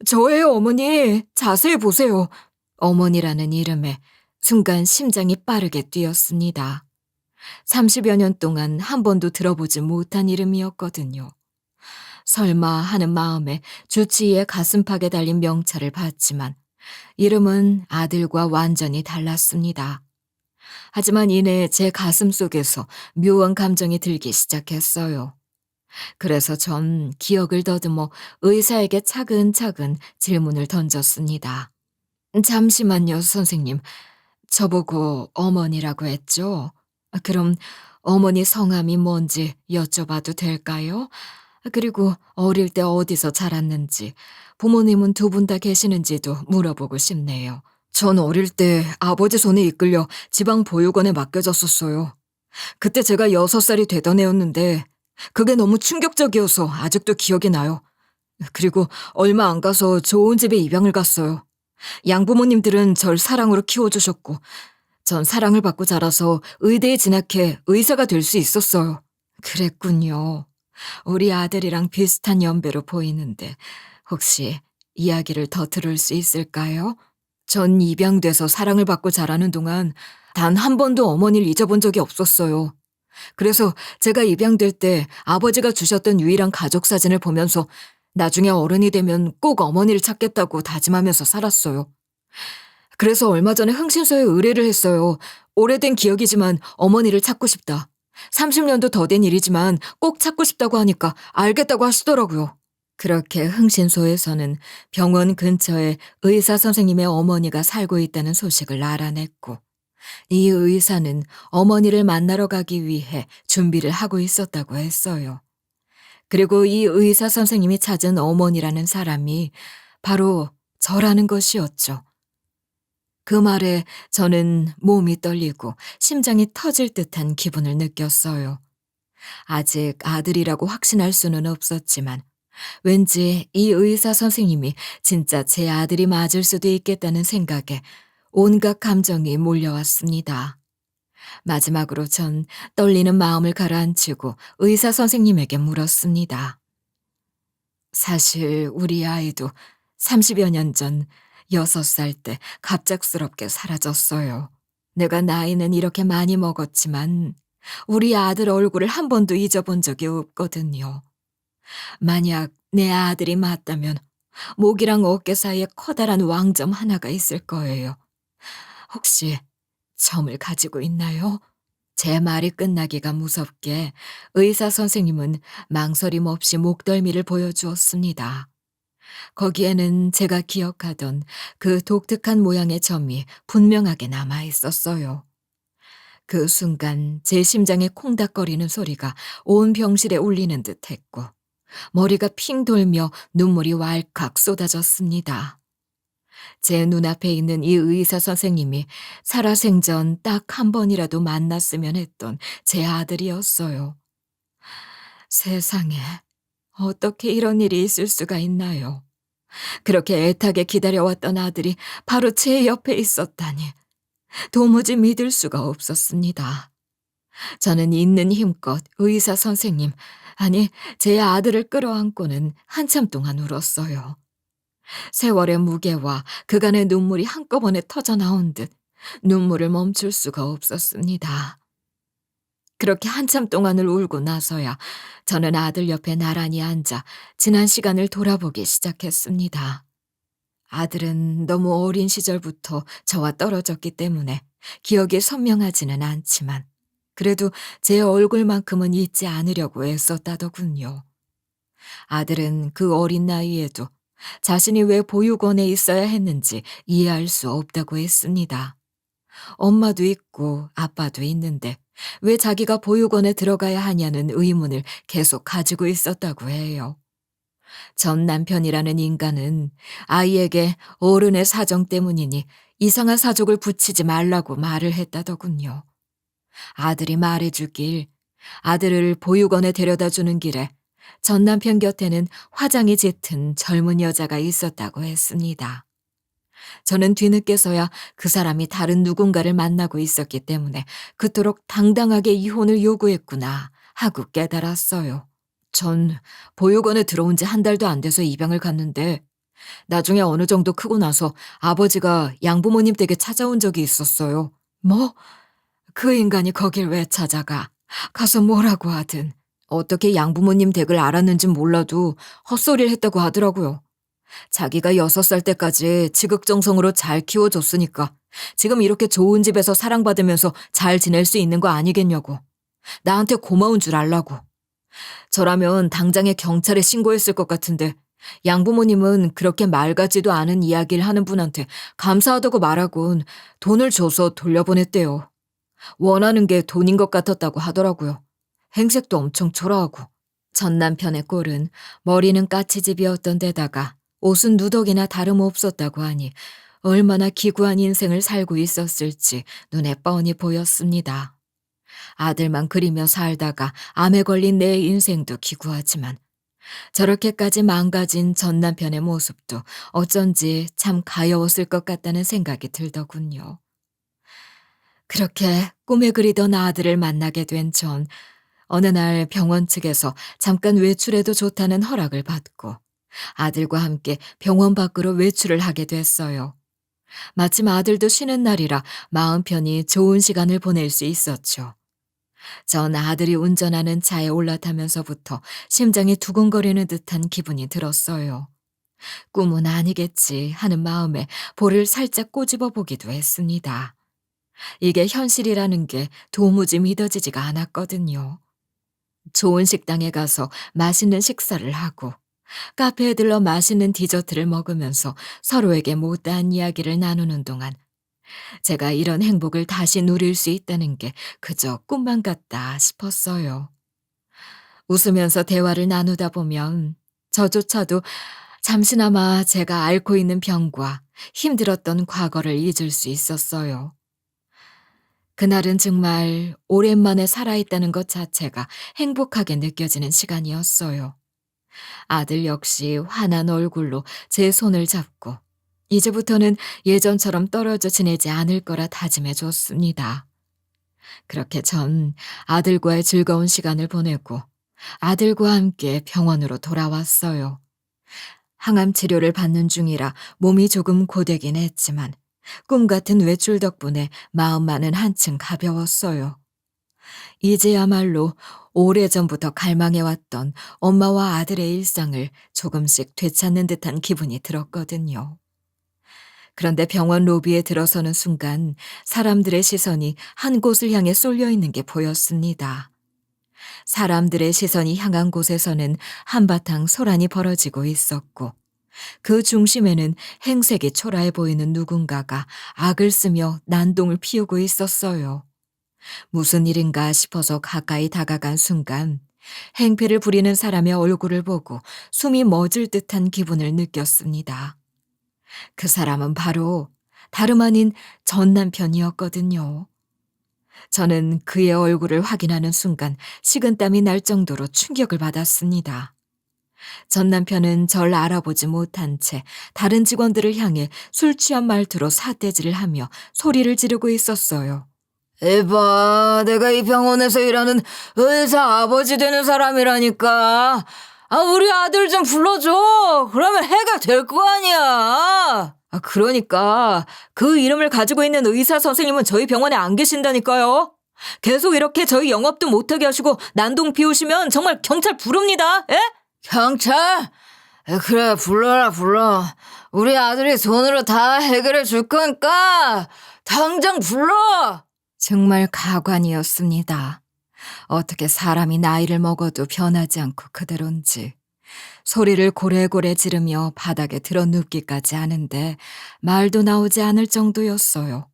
저예요, 어머니. 자세히 보세요. 어머니라는 이름에 순간 심장이 빠르게 뛰었습니다. 30여 년 동안 한 번도 들어보지 못한 이름이었거든요. 설마 하는 마음에 주치의의 가슴팍에 달린 명찰을 봤지만 이름은 아들과 완전히 달랐습니다. 하지만 이내 제 가슴 속에서 묘한 감정이 들기 시작했어요. 그래서 전 기억을 더듬어 의사에게 차근차근 질문을 던졌습니다. 잠시만요, 선생님. 저보고 어머니라고 했죠? 그럼 어머니 성함이 뭔지 여쭤봐도 될까요? 그리고 어릴 때 어디서 자랐는지, 부모님은 두 분 다 계시는지도 물어보고 싶네요. 전 어릴 때 아버지 손에 이끌려 지방 보육원에 맡겨졌었어요. 그때 제가 6살이 되던 애였는데 그게 너무 충격적이어서 아직도 기억이 나요. 그리고 얼마 안 가서 좋은 집에 입양을 갔어요. 양부모님들은 절 사랑으로 키워주셨고 전 사랑을 받고 자라서 의대에 진학해 의사가 될 수 있었어요. 그랬군요. 우리 아들이랑 비슷한 연배로 보이는데 혹시 이야기를 더 들을 수 있을까요? 전 입양돼서 사랑을 받고 자라는 동안 단 한 번도 어머니를 잊어본 적이 없었어요. 그래서 제가 입양될 때 아버지가 주셨던 유일한 가족 사진을 보면서 나중에 어른이 되면 꼭 어머니를 찾겠다고 다짐하면서 살았어요. 그래서 얼마 전에 흥신소에 의뢰를 했어요. 오래된 기억이지만 어머니를 찾고 싶다. 30년도 더 된 일이지만 꼭 찾고 싶다고 하니까 알겠다고 하시더라고요. 그렇게 흥신소에서는 병원 근처에 의사 선생님의 어머니가 살고 있다는 소식을 알아냈고 이 의사는 어머니를 만나러 가기 위해 준비를 하고 있었다고 했어요. 그리고 이 의사 선생님이 찾은 어머니라는 사람이 바로 저라는 것이었죠. 그 말에 저는 몸이 떨리고 심장이 터질 듯한 기분을 느꼈어요. 아직 아들이라고 확신할 수는 없었지만 왠지 이 의사 선생님이 진짜 제 아들이 맞을 수도 있겠다는 생각에 온갖 감정이 몰려왔습니다. 마지막으로 전 떨리는 마음을 가라앉히고 의사 선생님에게 물었습니다. 사실 우리 아이도 30여 년 전 6살 때 갑작스럽게 사라졌어요. 내가 나이는 이렇게 많이 먹었지만 우리 아들 얼굴을 한 번도 잊어본 적이 없거든요. 만약 내 아들이 맞다면 목이랑 어깨 사이에 커다란 왕점 하나가 있을 거예요. 혹시 점을 가지고 있나요? 제 말이 끝나기가 무섭게 의사 선생님은 망설임 없이 목덜미를 보여주었습니다. 거기에는 제가 기억하던 그 독특한 모양의 점이 분명하게 남아 있었어요. 그 순간 제 심장에 콩닥거리는 소리가 온 병실에 울리는 듯 했고 머리가 핑 돌며 눈물이 왈칵 쏟아졌습니다. 제 눈앞에 있는 이 의사 선생님이 살아생전 딱 한 번이라도 만났으면 했던 제 아들이었어요. 세상에, 어떻게 이런 일이 있을 수가 있나요? 그렇게 애타게 기다려왔던 아들이 바로 제 옆에 있었다니. 도무지 믿을 수가 없었습니다. 저는 있는 힘껏 의사 선생님, 아니, 제 아들을 끌어안고는 한참 동안 울었어요. 세월의 무게와 그간의 눈물이 한꺼번에 터져 나온 듯 눈물을 멈출 수가 없었습니다. 그렇게 한참 동안을 울고 나서야 저는 아들 옆에 나란히 앉아 지난 시간을 돌아보기 시작했습니다. 아들은 너무 어린 시절부터 저와 떨어졌기 때문에 기억이 선명하지는 않지만 그래도 제 얼굴만큼은 잊지 않으려고 애썼다더군요. 아들은 그 어린 나이에도 자신이 왜 보육원에 있어야 했는지 이해할 수 없다고 했습니다. 엄마도 있고 아빠도 있는데 왜 자기가 보육원에 들어가야 하냐는 의문을 계속 가지고 있었다고 해요. 전 남편이라는 인간은 아이에게 어른의 사정 때문이니 이상한 사족을 붙이지 말라고 말을 했다더군요. 아들이 말해주길 아들을 보육원에 데려다 주는 길에 전 남편 곁에는 화장이 짙은 젊은 여자가 있었다고 했습니다. 저는 뒤늦게서야 그 사람이 다른 누군가를 만나고 있었기 때문에 그토록 당당하게 이혼을 요구했구나 하고 깨달았어요. 전 보육원에 들어온 지 한 달도 안 돼서 입양을 갔는데 나중에 어느 정도 크고 나서 아버지가 양부모님 댁에 찾아온 적이 있었어요. 뭐? 그 인간이 거길 왜 찾아가? 가서 뭐라고 하든. 어떻게 양부모님 댁을 알았는진 몰라도 헛소리를 했다고 하더라고요. 자기가 6살 때까지 지극정성으로 잘 키워줬으니까 지금 이렇게 좋은 집에서 사랑받으면서 잘 지낼 수 있는 거 아니겠냐고. 나한테 고마운 줄 알라고. 저라면 당장에 경찰에 신고했을 것 같은데 양부모님은 그렇게 말 같지도 않은 이야기를 하는 분한테 감사하다고 말하곤 돈을 줘서 돌려보냈대요. 원하는 게 돈인 것 같았다고 하더라고요. 행색도 엄청 초라하고. 전 남편의 꼴은 머리는 까치집이었던 데다가 옷은 누더기나 다름없었다고 하니 얼마나 기구한 인생을 살고 있었을지 눈에 뻔히 보였습니다. 아들만 그리며 살다가 암에 걸린 내 인생도 기구하지만 저렇게까지 망가진 전 남편의 모습도 어쩐지 참 가여웠을 것 같다는 생각이 들더군요. 그렇게 꿈에 그리던 아들을 만나게 된 전 어느 날 병원 측에서 잠깐 외출해도 좋다는 허락을 받고 아들과 함께 병원 밖으로 외출을 하게 됐어요. 마침 아들도 쉬는 날이라 마음 편히 좋은 시간을 보낼 수 있었죠. 전 아들이 운전하는 차에 올라타면서부터 심장이 두근거리는 듯한 기분이 들었어요. 꿈은 아니겠지 하는 마음에 볼을 살짝 꼬집어 보기도 했습니다. 이게 현실이라는 게 도무지 믿어지지가 않았거든요. 좋은 식당에 가서 맛있는 식사를 하고 카페에 들러 맛있는 디저트를 먹으면서 서로에게 못다한 이야기를 나누는 동안 제가 이런 행복을 다시 누릴 수 있다는 게 그저 꿈만 같다 싶었어요. 웃으면서 대화를 나누다 보면 저조차도 잠시나마 제가 앓고 있는 병과 힘들었던 과거를 잊을 수 있었어요. 그날은 정말 오랜만에 살아있다는 것 자체가 행복하게 느껴지는 시간이었어요. 아들 역시 환한 얼굴로 제 손을 잡고 이제부터는 예전처럼 떨어져 지내지 않을 거라 다짐해 줬습니다. 그렇게 전 아들과의 즐거운 시간을 보내고 아들과 함께 병원으로 돌아왔어요. 항암 치료를 받는 중이라 몸이 조금 고되긴 했지만 꿈 같은 외출 덕분에 마음만은 한층 가벼웠어요. 이제야말로 오래전부터 갈망해왔던 엄마와 아들의 일상을 조금씩 되찾는 듯한 기분이 들었거든요. 그런데 병원 로비에 들어서는 순간 사람들의 시선이 한 곳을 향해 쏠려 있는 게 보였습니다. 사람들의 시선이 향한 곳에서는 한바탕 소란이 벌어지고 있었고 그 중심에는 행색이 초라해 보이는 누군가가 악을 쓰며 난동을 피우고 있었어요. 무슨 일인가 싶어서 가까이 다가간 순간 행패를 부리는 사람의 얼굴을 보고 숨이 멎을 듯한 기분을 느꼈습니다. 그 사람은 바로 다름 아닌 전 남편이었거든요. 저는 그의 얼굴을 확인하는 순간 식은땀이 날 정도로 충격을 받았습니다. 전 남편은 절 알아보지 못한 채 다른 직원들을 향해 술 취한 말투로 삿대질을 하며 소리를 지르고 있었어요. 에바, 내가 이 병원에서 일하는 의사 아버지 되는 사람이라니까. 우리 아들 좀 불러줘. 그러면 해결될 거 아니야. 그러니까 그 이름을 가지고 있는 의사 선생님은 저희 병원에 안 계신다니까요. 계속 이렇게 저희 영업도 못하게 하시고 난동 피우시면 정말 경찰 부릅니다. 에? 경찰? 그래, 불러. 우리 아들이 돈으로 다 해결해 줄 거니까 당장 불러. 정말 가관이었습니다. 어떻게 사람이 나이를 먹어도 변하지 않고 그대로인지. 소리를 고래고래 지르며 바닥에 드러눕기까지 하는데 말도 나오지 않을 정도였어요.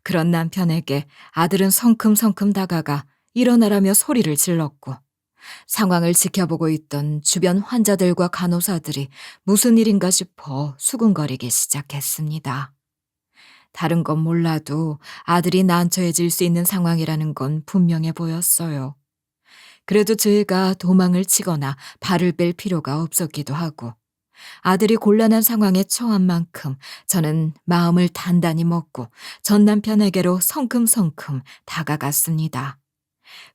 그런 남편에게 아들은 성큼성큼 다가가 일어나라며 소리를 질렀고 상황을 지켜보고 있던 주변 환자들과 간호사들이 무슨 일인가 싶어 수군거리기 시작했습니다. 다른 건 몰라도 아들이 난처해질 수 있는 상황이라는 건 분명해 보였어요. 그래도 저희가 도망을 치거나 발을 뺄 필요가 없었기도 하고 아들이 곤란한 상황에 처한 만큼 저는 마음을 단단히 먹고 전 남편에게로 성큼성큼 다가갔습니다.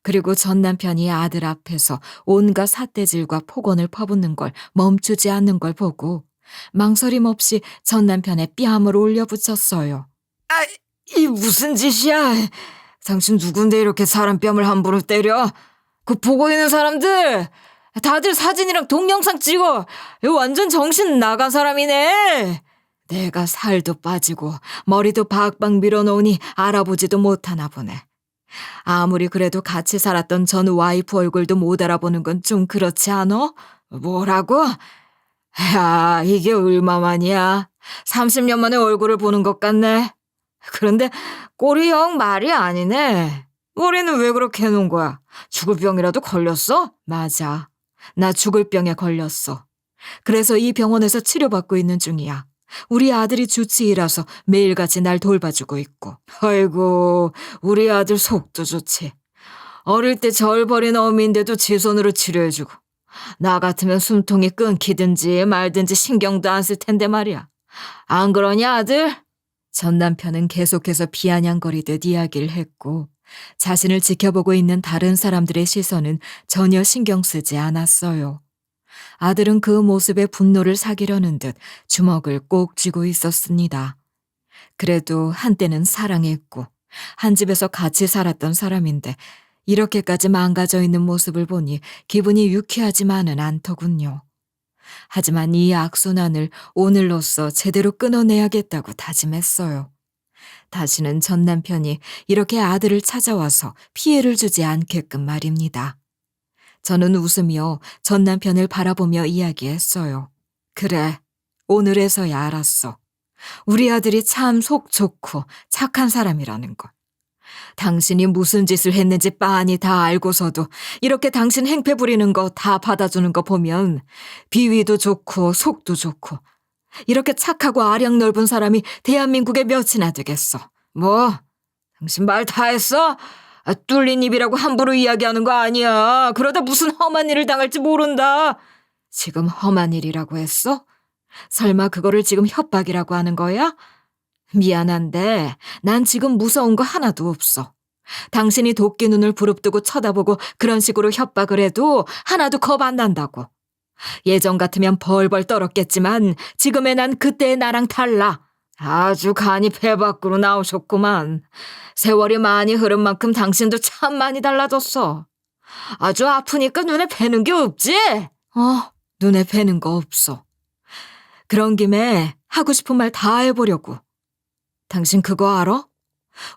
그리고 전 남편이 아들 앞에서 온갖 삿대질과 폭언을 퍼붓는 걸 멈추지 않는 걸 보고 망설임 없이 전 남편의 뺨을 올려붙였어요. 이 무슨 짓이야? 당신 누군데 이렇게 사람 뺨을 함부로 때려? 그 보고 있는 사람들 다들 사진이랑 동영상 찍어. 이거 완전 정신 나간 사람이네. 내가 살도 빠지고 머리도 박박 밀어놓으니 알아보지도 못하나 보네. 아무리 그래도 같이 살았던 전 와이프 얼굴도 못 알아보는 건 좀 그렇지 않아? 뭐라고? 야, 이게 얼마만이야? 30년 만에 얼굴을 보는 것 같네. 그런데 꼴이 영 말이 아니네. 머리는 왜 그렇게 해놓은 거야? 죽을 병이라도 걸렸어? 맞아. 나 죽을 병에 걸렸어. 그래서 이 병원에서 치료받고 있는 중이야. 우리 아들이 주치의라서 매일같이 날 돌봐주고 있고. 아이고, 우리 아들 속도 좋지. 어릴 때 절 버린 어미인데도 지 손으로 치료해주고. 나 같으면 숨통이 끊기든지 말든지 신경도 안 쓸 텐데 말이야. 안 그러냐, 아들? 전 남편은 계속해서 비아냥거리듯 이야기를 했고 자신을 지켜보고 있는 다른 사람들의 시선은 전혀 신경 쓰지 않았어요. 아들은 그 모습에 분노를 사기려는 듯 주먹을 꼭 쥐고 있었습니다. 그래도 한때는 사랑했고 한 집에서 같이 살았던 사람인데 이렇게까지 망가져 있는 모습을 보니 기분이 유쾌하지만은 않더군요. 하지만 이 악순환을 오늘로써 제대로 끊어내야겠다고 다짐했어요. 다시는 전 남편이 이렇게 아들을 찾아와서 피해를 주지 않게끔 말입니다. 저는 웃으며 전 남편을 바라보며 이야기했어요. 그래, 오늘에서야 알았어. 우리 아들이 참 속 좋고 착한 사람이라는 걸. 당신이 무슨 짓을 했는지 빤히 다 알고서도 이렇게 당신 행패 부리는 거 다 받아주는 거 보면 비위도 좋고 속도 좋고 이렇게 착하고 아량 넓은 사람이 대한민국에 몇이나 되겠어. 뭐? 당신 말 다 했어? 뚫린 입이라고 함부로 이야기하는 거 아니야. 그러다 무슨 험한 일을 당할지 모른다. 지금 험한 일이라고 했어? 설마 그거를 지금 협박이라고 하는 거야? 미안한데 난 지금 무서운 거 하나도 없어. 당신이 도끼 눈을 부릅뜨고 쳐다보고 그런 식으로 협박을 해도 하나도 겁 안 난다고. 예전 같으면 벌벌 떨었겠지만 지금의 난 그때의 나랑 달라. 아주 간이 배 밖으로 나오셨구만. 세월이 많이 흐른 만큼 당신도 참 많이 달라졌어. 아주 아프니까 눈에 뵈는 게 없지? 눈에 뵈는 거 없어. 그런 김에 하고 싶은 말 다 해보려고. 당신 그거 알아?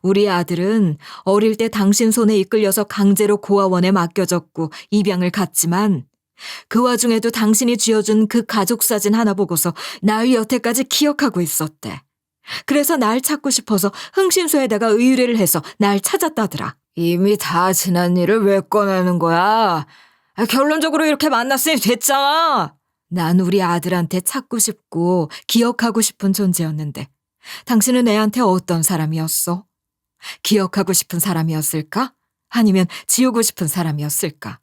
우리 아들은 어릴 때 당신 손에 이끌려서 강제로 고아원에 맡겨졌고 입양을 갔지만 그 와중에도 당신이 쥐어준 그 가족 사진 하나 보고서 날 여태까지 기억하고 있었대. 그래서 날 찾고 싶어서 흥신소에다가 의뢰를 해서 날 찾았다더라. 이미 다 지난 일을 왜 꺼내는 거야? 결론적으로 이렇게 만났으니 됐잖아. 난 우리 아들한테 찾고 싶고 기억하고 싶은 존재였는데 당신은 애한테 어떤 사람이었어? 기억하고 싶은 사람이었을까? 아니면 지우고 싶은 사람이었을까?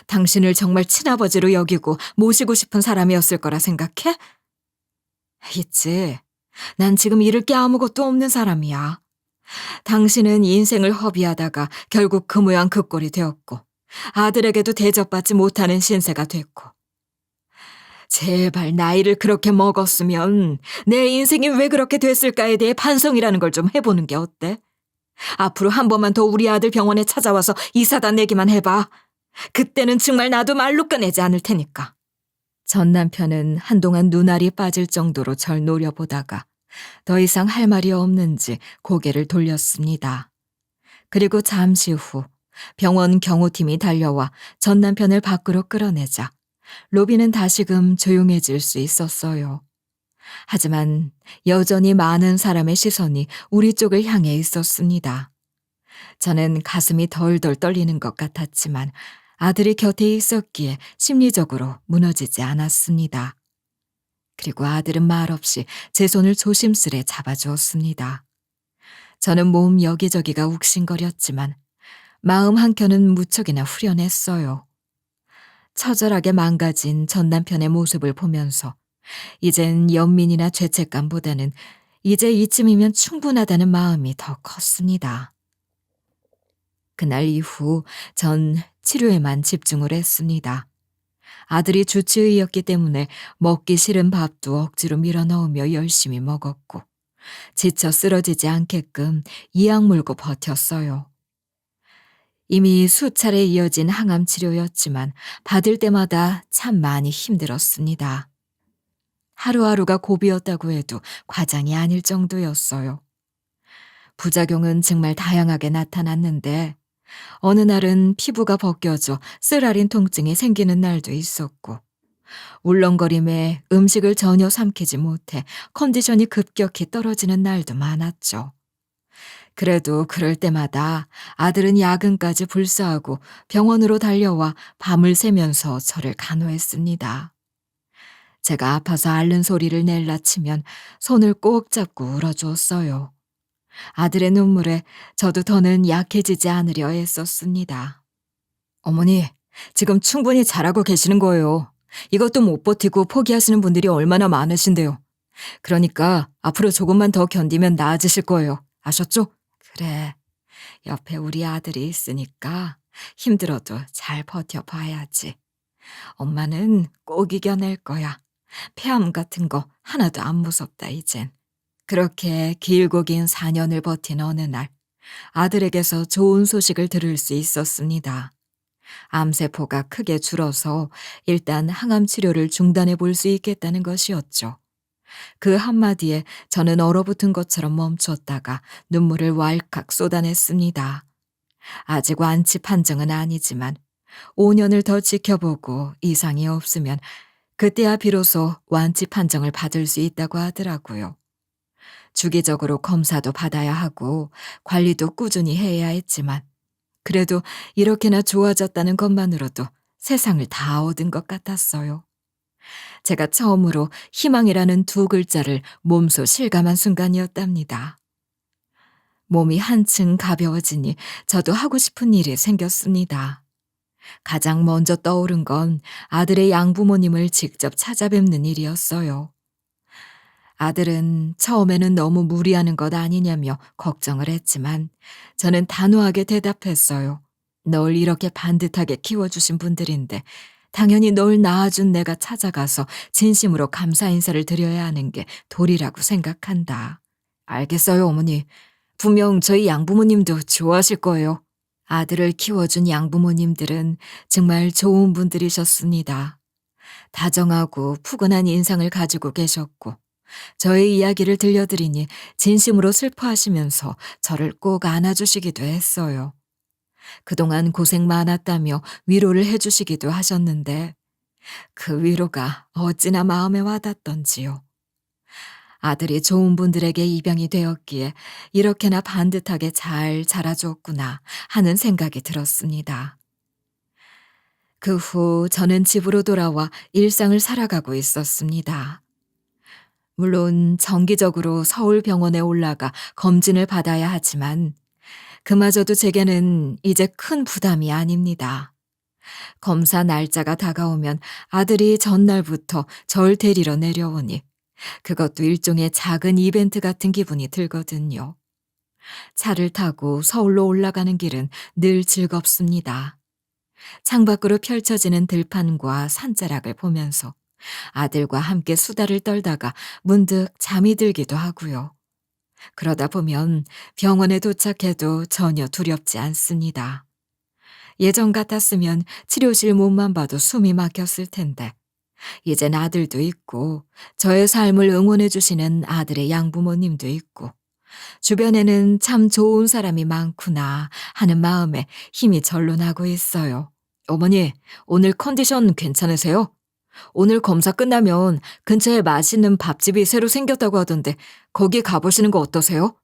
당신을 정말 친아버지로 여기고 모시고 싶은 사람이었을 거라 생각해? 있지. 난 지금 잃을 게 아무것도 없는 사람이야. 당신은 인생을 허비하다가 결국 그 모양 그 꼴이 되었고 아들에게도 대접받지 못하는 신세가 됐고 제발 나이를 그렇게 먹었으면 내 인생이 왜 그렇게 됐을까에 대해 반성이라는 걸 좀 해보는 게 어때? 앞으로 한 번만 더 우리 아들 병원에 찾아와서 이 사단 내기만 해봐. 그때는 정말 나도 말로 꺼내지 않을 테니까. 전 남편은 한동안 눈알이 빠질 정도로 절 노려보다가 더 이상 할 말이 없는지 고개를 돌렸습니다. 그리고 잠시 후 병원 경호팀이 달려와 전 남편을 밖으로 끌어내자 로비는 다시금 조용해질 수 있었어요. 하지만 여전히 많은 사람의 시선이 우리 쪽을 향해 있었습니다. 저는 가슴이 덜덜 떨리는 것 같았지만 아들이 곁에 있었기에 심리적으로 무너지지 않았습니다. 그리고 아들은 말없이 제 손을 조심스레 잡아주었습니다. 저는 몸 여기저기가 욱신거렸지만 마음 한켠은 무척이나 후련했어요. 처절하게 망가진 전 남편의 모습을 보면서 이젠 연민이나 죄책감보다는 이제 이쯤이면 충분하다는 마음이 더 컸습니다. 그날 이후 전 치료에만 집중을 했습니다. 아들이 주치의였기 때문에 먹기 싫은 밥도 억지로 밀어넣으며 열심히 먹었고 지쳐 쓰러지지 않게끔 이악 물고 버텼어요. 이미 수차례 이어진 항암 치료였지만 받을 때마다 참 많이 힘들었습니다. 하루하루가 고비였다고 해도 과장이 아닐 정도였어요. 부작용은 정말 다양하게 나타났는데 어느 날은 피부가 벗겨져 쓰라린 통증이 생기는 날도 있었고 울렁거림에 음식을 전혀 삼키지 못해 컨디션이 급격히 떨어지는 날도 많았죠. 그래도 그럴 때마다 아들은 야근까지 불사하고 병원으로 달려와 밤을 새면서 저를 간호했습니다. 제가 아파서 앓는 소리를 낼라 치면 손을 꼭 잡고 울어주었어요. 아들의 눈물에 저도 더는 약해지지 않으려 애썼습니다. 어머니, 지금 충분히 잘하고 계시는 거예요. 이것도 못 버티고 포기하시는 분들이 얼마나 많으신데요. 그러니까 앞으로 조금만 더 견디면 나아지실 거예요. 아셨죠? 그래, 옆에 우리 아들이 있으니까 힘들어도 잘 버텨봐야지. 엄마는 꼭 이겨낼 거야. 폐암 같은 거 하나도 안 무섭다, 이젠. 그렇게 길고 긴 4년을 버틴 어느 날 아들에게서 좋은 소식을 들을 수 있었습니다. 암세포가 크게 줄어서 일단 항암 치료를 중단해 볼 수 있겠다는 것이었죠. 그 한마디에 저는 얼어붙은 것처럼 멈췄다가 눈물을 왈칵 쏟아냈습니다. 아직 완치 판정은 아니지만 5년을 더 지켜보고 이상이 없으면 그때야 비로소 완치 판정을 받을 수 있다고 하더라고요. 주기적으로 검사도 받아야 하고 관리도 꾸준히 해야 했지만 그래도 이렇게나 좋아졌다는 것만으로도 세상을 다 얻은 것 같았어요. 제가 처음으로 희망이라는 두 글자를 몸소 실감한 순간이었답니다. 몸이 한층 가벼워지니 저도 하고 싶은 일이 생겼습니다. 가장 먼저 떠오른 건 아들의 양부모님을 직접 찾아뵙는 일이었어요. 아들은 처음에는 너무 무리하는 것 아니냐며 걱정을 했지만 저는 단호하게 대답했어요. 널 이렇게 반듯하게 키워주신 분들인데 당연히 널 낳아준 내가 찾아가서 진심으로 감사 인사를 드려야 하는 게 도리라고 생각한다. 알겠어요, 어머니. 분명 저희 양부모님도 좋아하실 거예요. 아들을 키워준 양부모님들은 정말 좋은 분들이셨습니다. 다정하고 푸근한 인상을 가지고 계셨고 저의 이야기를 들려드리니 진심으로 슬퍼하시면서 저를 꼭 안아주시기도 했어요. 그동안 고생 많았다며 위로를 해주시기도 하셨는데 그 위로가 어찌나 마음에 와닿던지요. 아들이 좋은 분들에게 입양이 되었기에 이렇게나 반듯하게 잘 자라주었구나 하는 생각이 들었습니다. 그 후 저는 집으로 돌아와 일상을 살아가고 있었습니다. 물론 정기적으로 서울 병원에 올라가 검진을 받아야 하지만 그마저도 제게는 이제 큰 부담이 아닙니다. 검사 날짜가 다가오면 아들이 전날부터 절 데리러 내려오니 그것도 일종의 작은 이벤트 같은 기분이 들거든요. 차를 타고 서울로 올라가는 길은 늘 즐겁습니다. 창밖으로 펼쳐지는 들판과 산자락을 보면서 아들과 함께 수다를 떨다가 문득 잠이 들기도 하고요. 그러다 보면 병원에 도착해도 전혀 두렵지 않습니다. 예전 같았으면 치료실 문만 봐도 숨이 막혔을 텐데 이젠 아들도 있고 저의 삶을 응원해 주시는 아들의 양부모님도 있고 주변에는 참 좋은 사람이 많구나 하는 마음에 힘이 절로 나고 있어요. 어머니, 오늘 컨디션 괜찮으세요? 오늘 검사 끝나면 근처에 맛있는 밥집이 새로 생겼다고 하던데 거기 가보시는 거 어떠세요?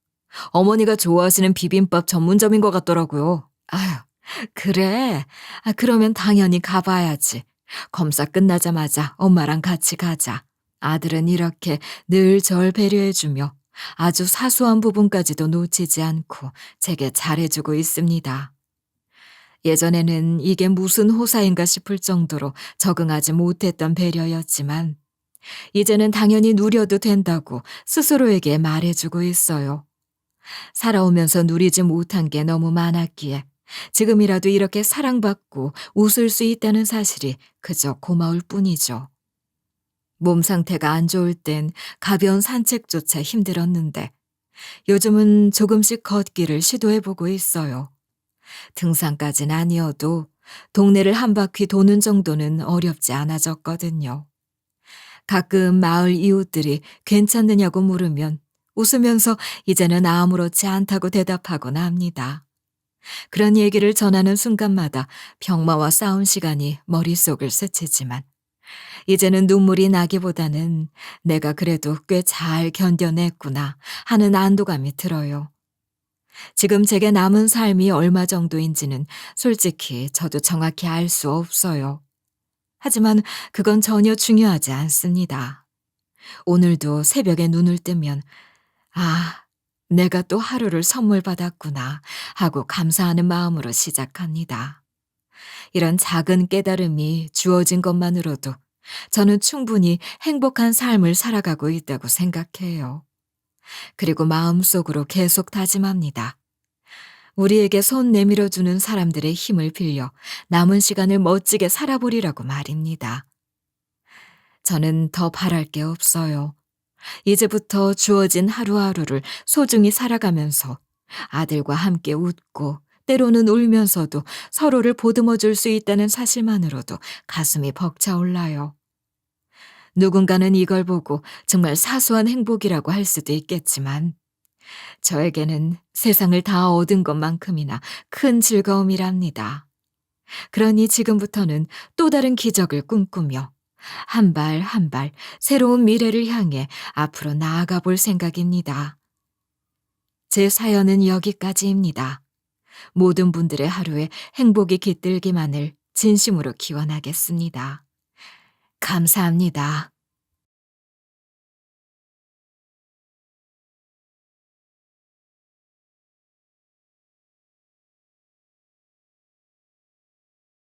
어머니가 좋아하시는 비빔밥 전문점인 것 같더라고요. 아휴, 그래? 그러면 당연히 가봐야지. 검사 끝나자마자 엄마랑 같이 가자. 아들은 이렇게 늘 절 배려해주며 아주 사소한 부분까지도 놓치지 않고 제게 잘해주고 있습니다. 예전에는 이게 무슨 호사인가 싶을 정도로 적응하지 못했던 배려였지만 이제는 당연히 누려도 된다고 스스로에게 말해주고 있어요. 살아오면서 누리지 못한 게 너무 많았기에 지금이라도 이렇게 사랑받고 웃을 수 있다는 사실이 그저 고마울 뿐이죠. 몸 상태가 안 좋을 땐 가벼운 산책조차 힘들었는데 요즘은 조금씩 걷기를 시도해보고 있어요. 등산까진 아니어도 동네를 한 바퀴 도는 정도는 어렵지 않아졌거든요. 가끔 마을 이웃들이 괜찮느냐고 물으면 웃으면서 이제는 아무렇지 않다고 대답하곤 합니다. 그런 얘기를 전하는 순간마다 병마와 싸운 시간이 머릿속을 스치지만 이제는 눈물이 나기보다는 내가 그래도 꽤 잘 견뎌냈구나 하는 안도감이 들어요. 지금 제게 남은 삶이 얼마 정도인지는 솔직히 저도 정확히 알 수 없어요. 하지만 그건 전혀 중요하지 않습니다. 오늘도 새벽에 눈을 뜨면 아, 내가 또 하루를 선물 받았구나 하고 감사하는 마음으로 시작합니다. 이런 작은 깨달음이 주어진 것만으로도 저는 충분히 행복한 삶을 살아가고 있다고 생각해요. 그리고 마음속으로 계속 다짐합니다. 우리에게 손 내밀어주는 사람들의 힘을 빌려 남은 시간을 멋지게 살아보리라고 말입니다. 저는 더 바랄 게 없어요. 이제부터 주어진 하루하루를 소중히 살아가면서 아들과 함께 웃고 때로는 울면서도 서로를 보듬어 줄 수 있다는 사실만으로도 가슴이 벅차올라요. 누군가는 이걸 보고 정말 사소한 행복이라고 할 수도 있겠지만 저에게는 세상을 다 얻은 것만큼이나 큰 즐거움이랍니다. 그러니 지금부터는 또 다른 기적을 꿈꾸며 한 발 한 발 새로운 미래를 향해 앞으로 나아가 볼 생각입니다. 제 사연은 여기까지입니다. 모든 분들의 하루에 행복이 깃들기만을 진심으로 기원하겠습니다. 감사합니다.